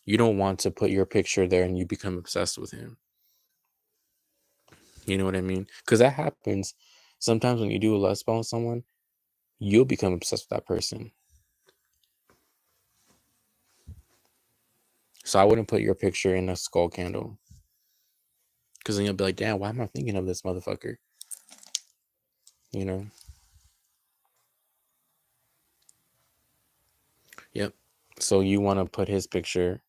You don't want to put your picture there and you become obsessed with him. You know what I mean? Because that happens sometimes when you do a lust spell on someone, you'll become obsessed with that person. So I wouldn't put your picture in a skull candle because then you'll be like, damn, why am I thinking of this motherfucker? You know? Yep. So you want to put his picture,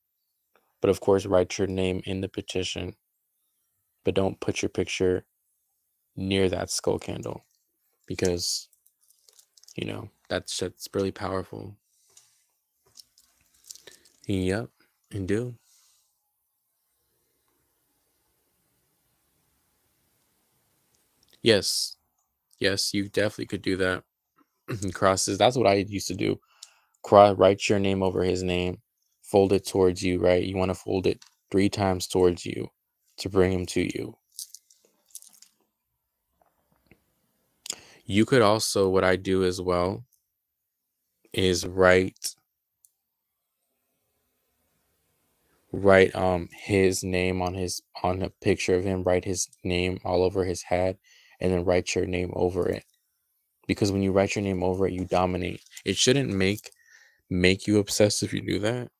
but of course, write your name in the petition, but don't put your picture near that skull candle because, that's really powerful. Yep. And do. Yes. Yes, you definitely could do that. Crosses. That's what I used to do. Write your name over his name, fold it towards you, right? You want to fold it 3 times towards you to bring him to you. You could also, what I do as well is write his name on a picture of him, write his name all over his head, and then write your name over it. Because when you write your name over it, you dominate. It shouldn't make you obsessed if you do that.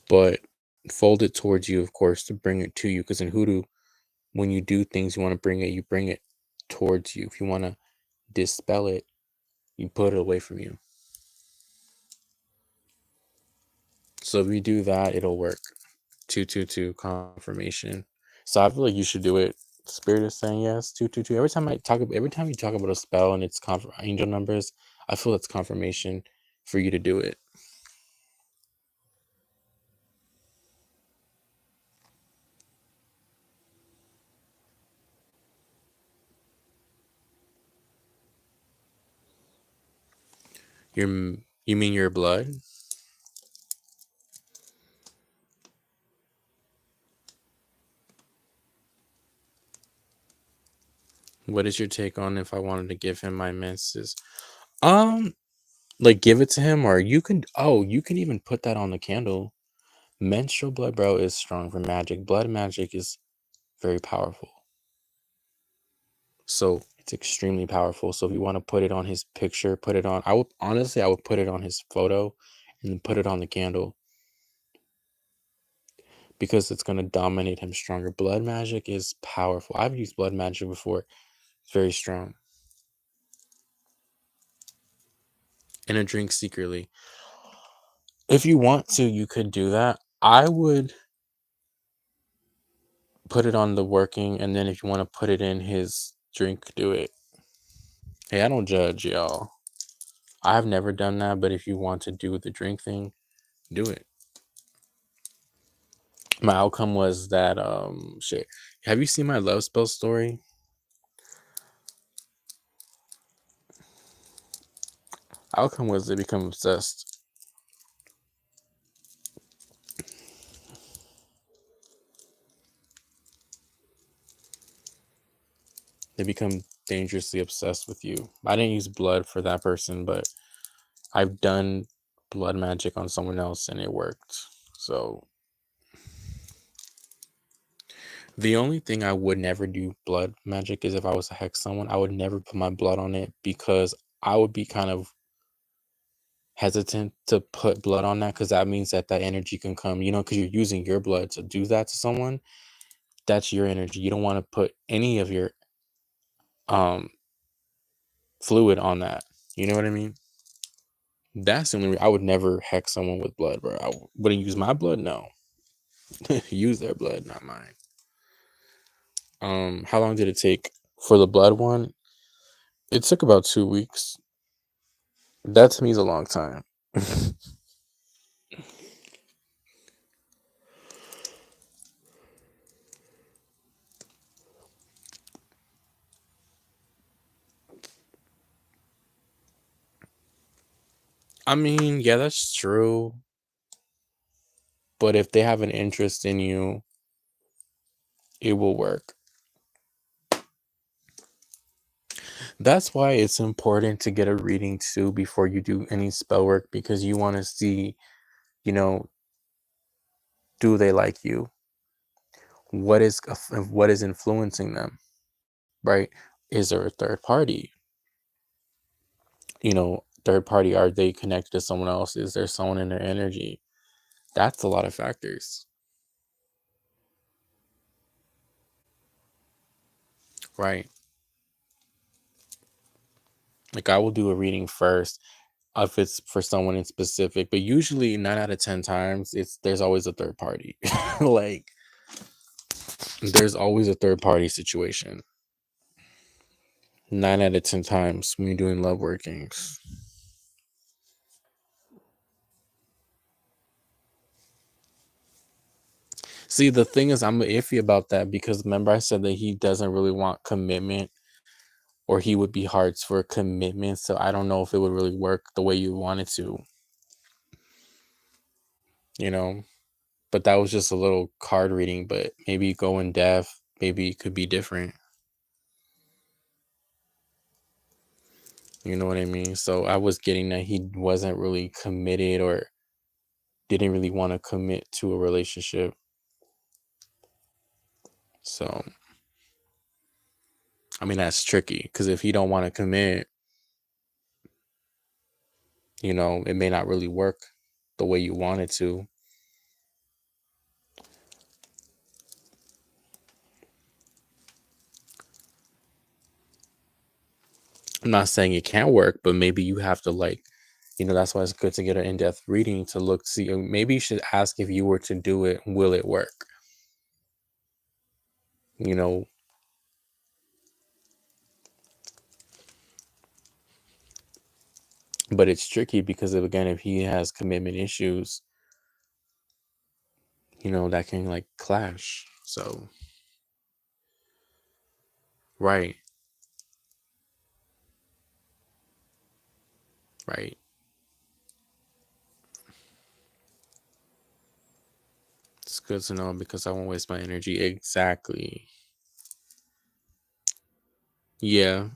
But fold it towards you, of course, to bring it to you. Because in hoodoo, when you do things, you bring it towards you. If you want to dispel it, you put it away from you. So if you do that, it'll work. 222 confirmation. So I feel like you should do it. Spirit is saying yes. 222. Every time you talk about a spell and it's angel numbers, I feel it's confirmation for you to do it. You mean your blood? What is your take on if I wanted to give him my menses? Um, like give it to him, or you can even put that on the candle. Menstrual blood, bro, is strong for magic. Blood magic is very powerful. So it's extremely powerful. So if you want to put it on his picture, I would put it on his photo and then put it on the candle because it's going to dominate him stronger. Blood magic is powerful. I've used blood magic before. It's very strong. And a drink secretly. If you want to, you could do that. I would put it on the working, and then if you want to put it in his drink, do it. Hey, I don't judge, y'all. I've never done that, but if you want to do the drink thing, do it. My outcome was that shit. Have you seen my love spell story? Outcome was they become obsessed. They become dangerously obsessed with you. I didn't use blood for that person, but I've done blood magic on someone else and it worked. So the only thing I would never do blood magic is if I was to hex someone, I would never put my blood on it because I would be kind of hesitant to put blood on that because that means that that energy can come, because you're using your blood to do that to someone. That's your energy. You don't want to put any of your um fluid on that. You know what I mean? That's the only I would never hex someone with blood, bro. I wouldn't use my blood. No, use their blood, not mine. How long did it take for the blood one? It took about 2 weeks. That to me is a long time. I mean, yeah, that's true. But if they have an interest in you, it will work. That's why it's important to get a reading too before you do any spell work because you want to see, you know, do they like you? What is influencing them, right? Is there a third party? Third party, are they connected to someone else? Is there someone in their energy? That's a lot of factors, right? Like I will do a reading first if it's for someone in specific, but usually 9 out of 10 times there's always a third party. Like there's always a third party situation. 9 out of 10 times when you're doing love workings. See, the thing is, I'm iffy about that because remember I said that he doesn't really want commitment or he would be hard for commitment. So I don't know if it would really work the way you want it to, you know? But that was just a little card reading, but maybe go in depth. Maybe it could be different. You know what I mean? So I was getting that he wasn't really committed or didn't really want to commit to a relationship. So, I mean, that's tricky because if you don't want to commit, it may not really work the way you want it to. I'm not saying it can't work, but maybe you have to that's why it's good to get an in-depth reading to look, see, maybe you should ask if you were to do it, will it work? You know, but it's tricky because again, if he has commitment issues, that can like clash. So, right, right. It's good to know because I won't waste my energy. Exactly. Yeah.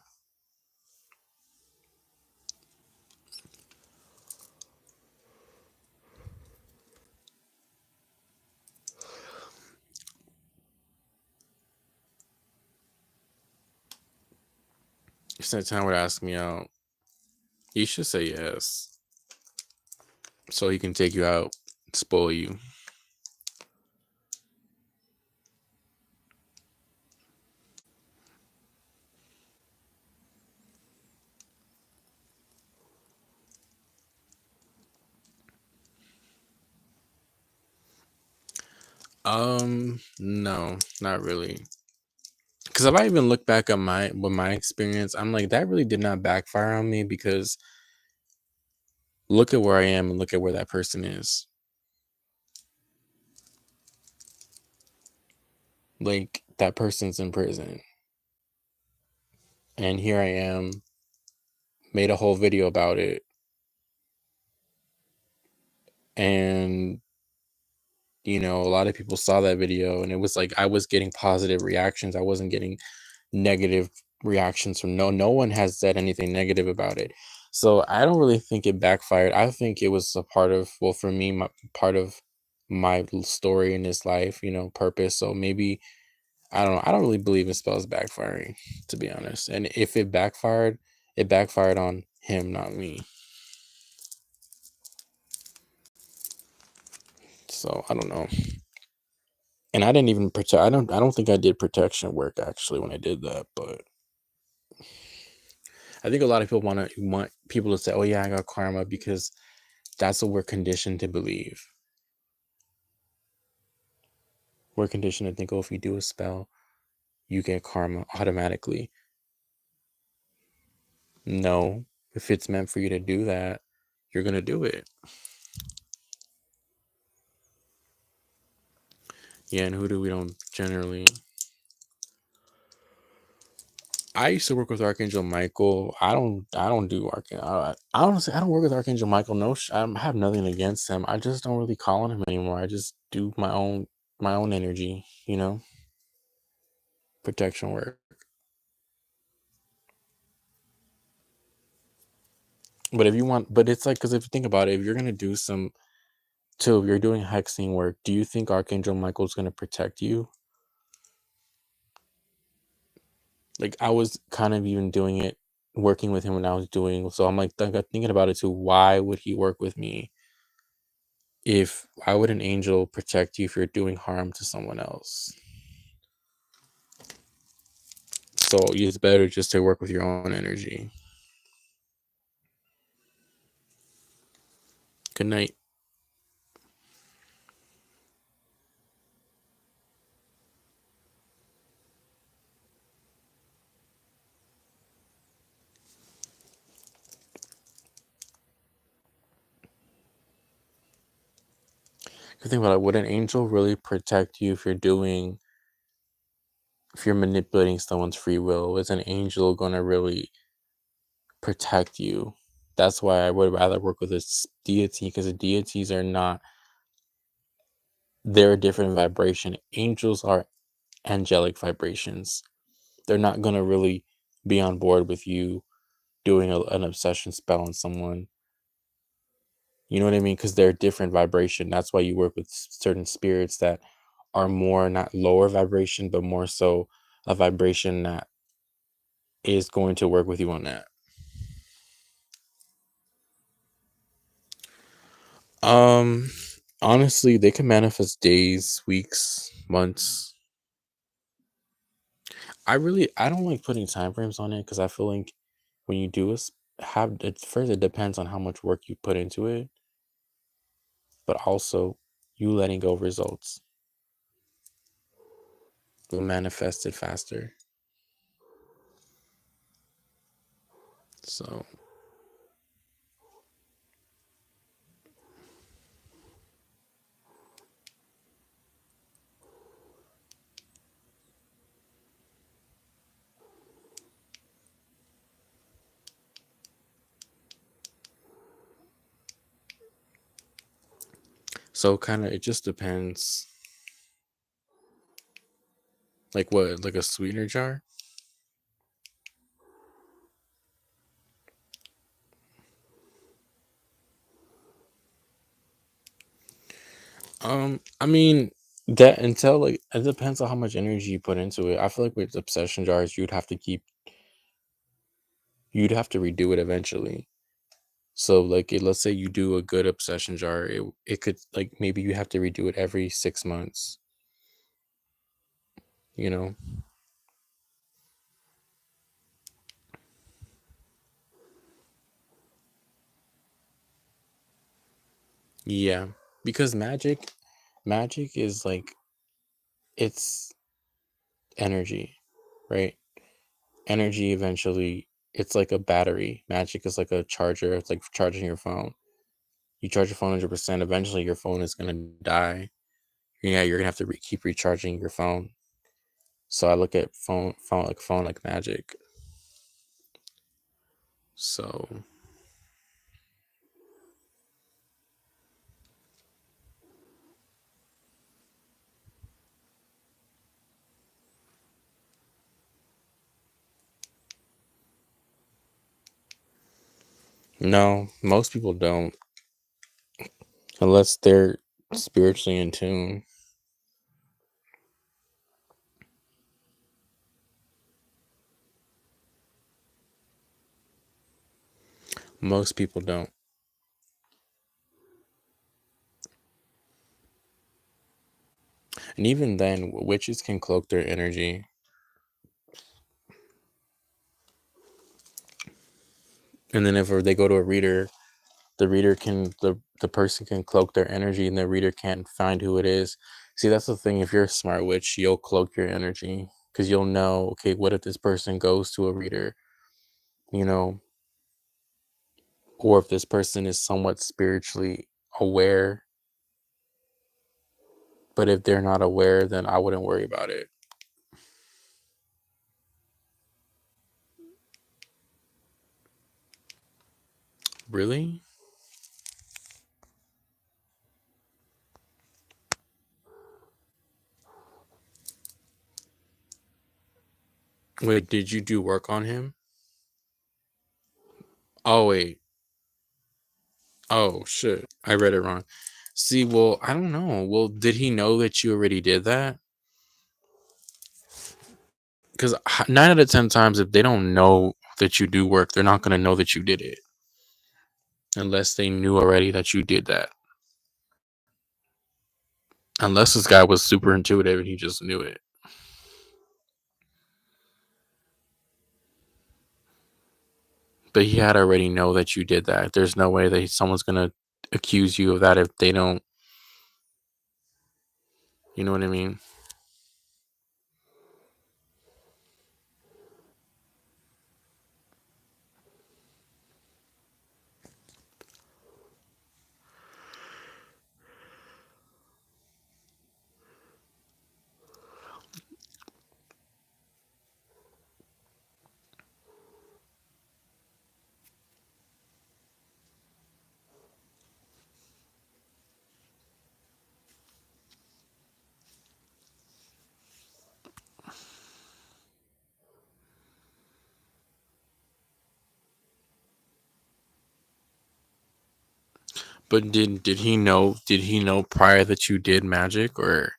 If Santana would ask me out, you should say yes. So he can take you out, spoil you. No, not really. Because if I even look back at my experience, I'm like that really did not backfire on me because look at where I am and look at where that person is. Like, that person's in prison, and here I am, made a whole video about it, and a lot of people saw that video, and it was like I was getting positive reactions. I wasn't getting negative reactions from no one has said anything negative about it. So I don't really think it backfired. I think it was a part of, well, for me, part of my story in this life, purpose. So maybe, I don't know. I don't really believe in spells backfiring, to be honest. And if it backfired on him, not me. So I don't know. And I didn't even protect. I don't think I did protection work actually when I did that, but I think a lot of people want people to say, "Oh yeah, I got karma," because that's what we're conditioned to believe. We're conditioned to think, "Oh, if you do a spell, you get karma automatically." No, if it's meant for you to do that, you're gonna do it. Yeah, and who do we don't generally? I used to work with Archangel Michael. I don't do Archangel. Honestly, I don't work with Archangel Michael. No, I have nothing against him. I just don't really call on him anymore. I just do my own energy, protection work. But if you want, but it's like, because if you think about it, if you're gonna do if you're doing hexing work, do you think Archangel Michael's gonna protect you? Like, I was kind of even doing it, working with him when I was doing. So I'm like thinking about it too. Why would he work with me? If Why would an angel protect you if you're doing harm to someone else? So it's better just to work with your own energy. Good night. You think about it, would an angel really protect you if you're manipulating someone's free will? Is an angel gonna really protect you? That's why I would rather work with a deity, because the deities are not, they're a different vibration. Angels are angelic vibrations. They're not gonna really be on board with you doing an obsession spell on someone. You know what I mean? Because they're different vibration. That's why you work with certain spirits that are more, not lower vibration, but more so a vibration that is going to work with you on that. Um, Honestly, they can manifest days, weeks, months. I don't like putting time frames on it, because I feel like when you do have it first, it depends on how much work you put into it, but also you letting go of results will manifest it faster. So kind of, it just depends. Like what? Like a sweetener jar? I mean, that until, like, it depends on how much energy you put into it. I feel like with obsession jars, you'd have to redo it eventually. So like, let's say you do a good obsession jar, it could, like, maybe you have to redo it every 6 months. You know? Yeah, because magic is like, it's energy, right? Energy eventually, it's like a battery. Magic is like a charger. It's like charging your phone. You charge your phone 100%, eventually your phone is gonna die. Yeah, you're gonna have to keep recharging your phone. So I look at phone like magic. So no, most people don't, unless they're spiritually in tune. Most people don't. And even then, witches can cloak their energy. And then if they go to a reader, the person can cloak their energy and the reader can't find who it is. See, that's the thing. If you're a smart witch, you'll cloak your energy because you'll know, okay, what if this person goes to a reader, you know, or if this person is somewhat spiritually aware, but if they're not aware, then I wouldn't worry about it. Really? Wait, did you do work on him? Oh, wait. Oh, shit. I read it wrong. See, well, I don't know. Well, did he know that you already did that? Because 9 out of 10 times, if they don't know that you do work, they're not going to know that you did it unless they knew already that you did that. Unless this guy was super intuitive and he just knew it. But he had already know that you did that. There's no way that someone's going to accuse you of that if they don't. You know what I mean? But did he know? Did he know prior that you did magic, or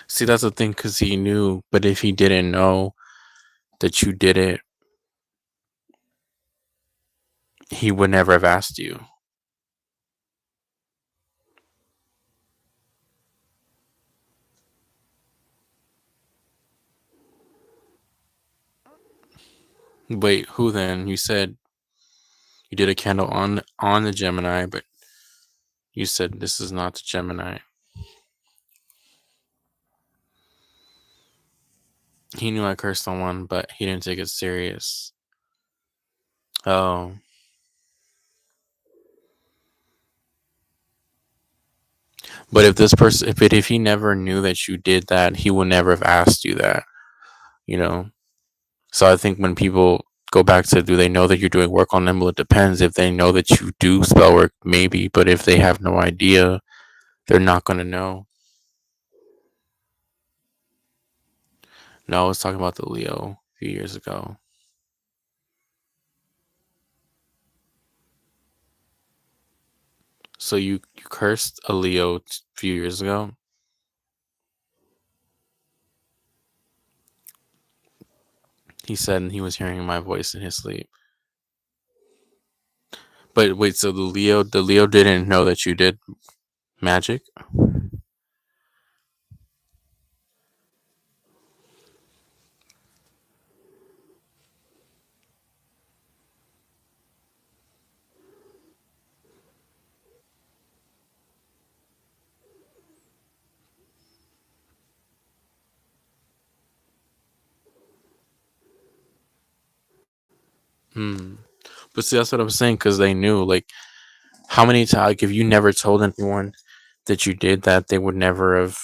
see? That's the thing, because he knew. But if he didn't know that you did it, he would never have asked you. Wait, who then? You said you did a candle on the Gemini, but you said this is not the Gemini. He knew I cursed someone, but he didn't take it serious. Oh, but if this person, if he never knew that you did that, he would never have asked you that. You know. So I think when people go back to, do they know that you're doing work on them? Well, it depends. If they know that you do spell work, maybe. But if they have no idea, they're not gonna know. No, I was talking about the Leo a few years ago. So you cursed a Leo a few years ago. He said he was hearing my voice in his sleep. But wait, so the Leo didn't know that you did magic? Hmm. But see, that's what I'm saying because they knew. Like, how many times? Like, if you never told anyone that you did that, they would never have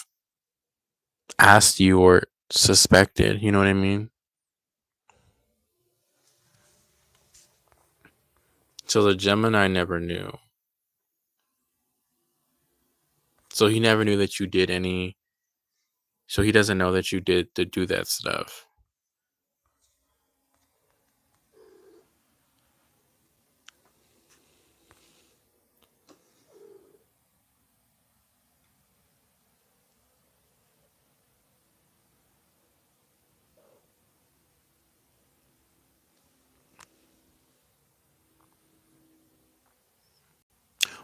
asked you or suspected. You know what I mean? So the Gemini never knew. So he never knew that you did any. So he doesn't know that you did to do that stuff.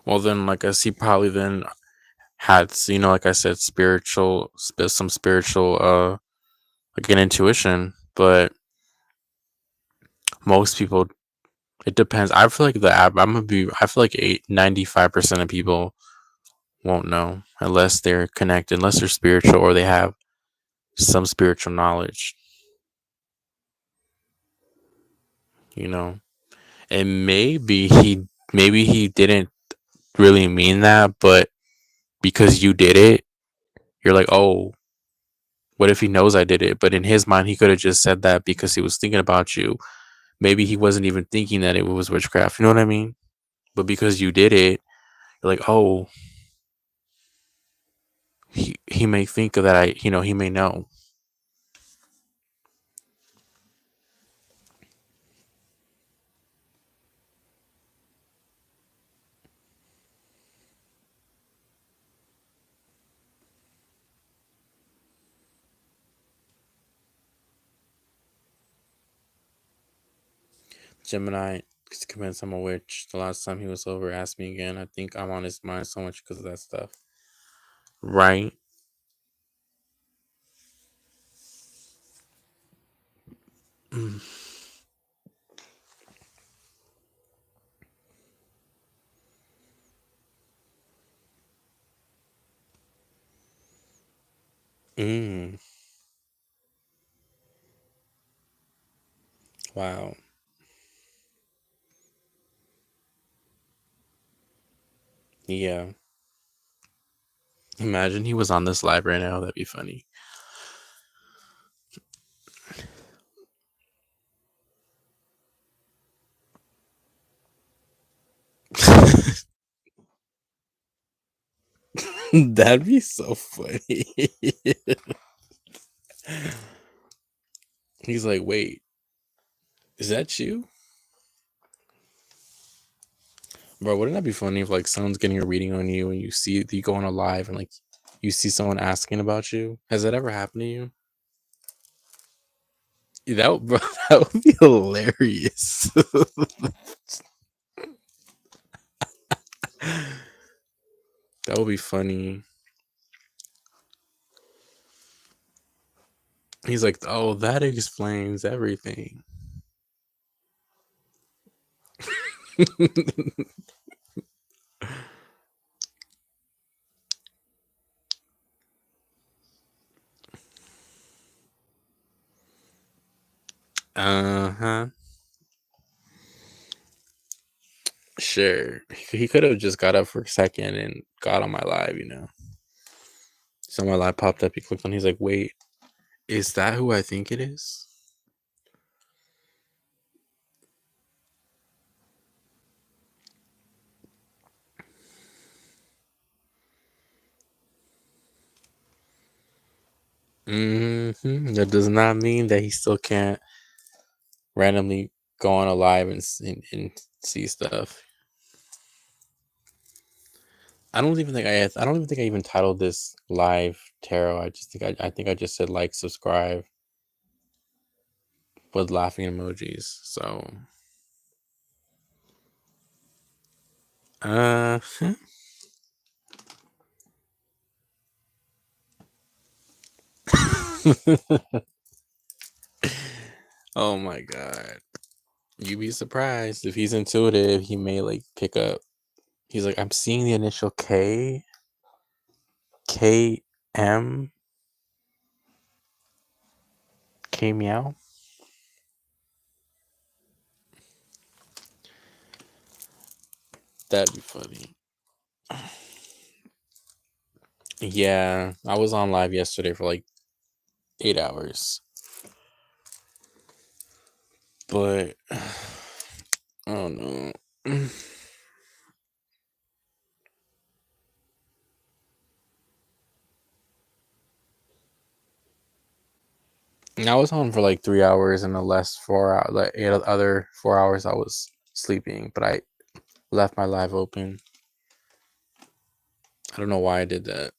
Well, then, like, I see, probably then had, like I said, some spiritual, like an intuition. But most people, it depends. I feel like the app. I feel like 95% of people won't know unless they're connected, unless they're spiritual or they have some spiritual knowledge. You know, and maybe he didn't really mean that, but because you did it, you're like, oh, what if he knows I did it? But in his mind, he could have just said that because he was thinking about you. Maybe he wasn't even thinking that it was witchcraft. You know what I mean? But because you did it, you're like, oh, he may think that he may know. Gemini is convinced I'm a witch. The last time he was over, asked me again. I think I'm on his mind so much because of that stuff. Right? Mm. Mm. Wow. Yeah. Imagine he was on this live right now. That'd be funny. That'd be so funny. He's like, wait, is that you? Bro, wouldn't that be funny if like someone's getting a reading on you and you go on a live and like you see someone asking about you? Has that ever happened to you? Bro, that would be hilarious. That would be funny. He's like, oh, that explains everything. Uh huh. Sure. He could have just got up for a second and got on my live. So my live popped up. He clicked on. He's like, wait, is that who I think it is? That does not mean that he still can't randomly go on a live and see stuff. I don't even think I even titled this live tarot. I think I just said like subscribe with laughing emojis. So uh oh my god. You'd be surprised if he's intuitive, he may like pick up. He's like, I'm seeing the initial K K meow. That'd be funny. Yeah, I was on live yesterday for like 8 hours, but I don't know. And I was on for like 3 hours, and the last 4 hours, like 8 other 4 hours, I was sleeping. But I left my live open. I don't know why I did that,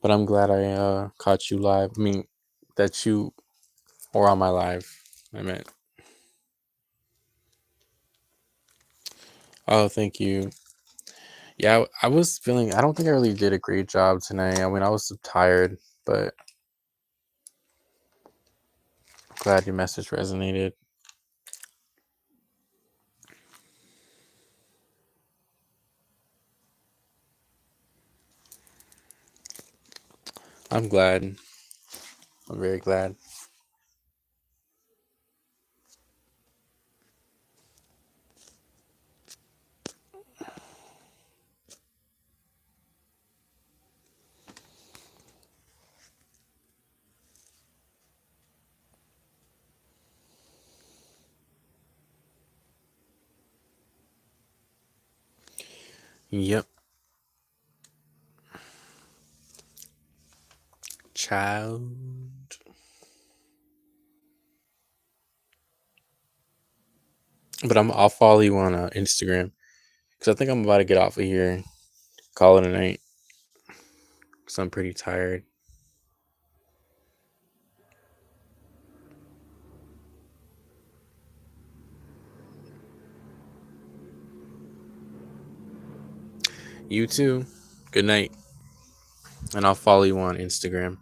but I'm glad I caught you live. I mean, that you were on my live. I meant. Oh, thank you. Yeah, I was feeling. I don't think I really did a great job tonight. I mean, I was tired, but glad your message resonated. I'm glad. I'm very glad. Yep. Child. But I'll follow you on Instagram because I think I'm about to get off of here. Call it a night because I'm pretty tired. You too. Good night. And I'll follow you on Instagram.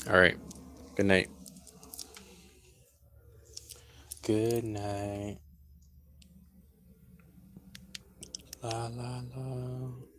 All right. Good night. Good night. La la la.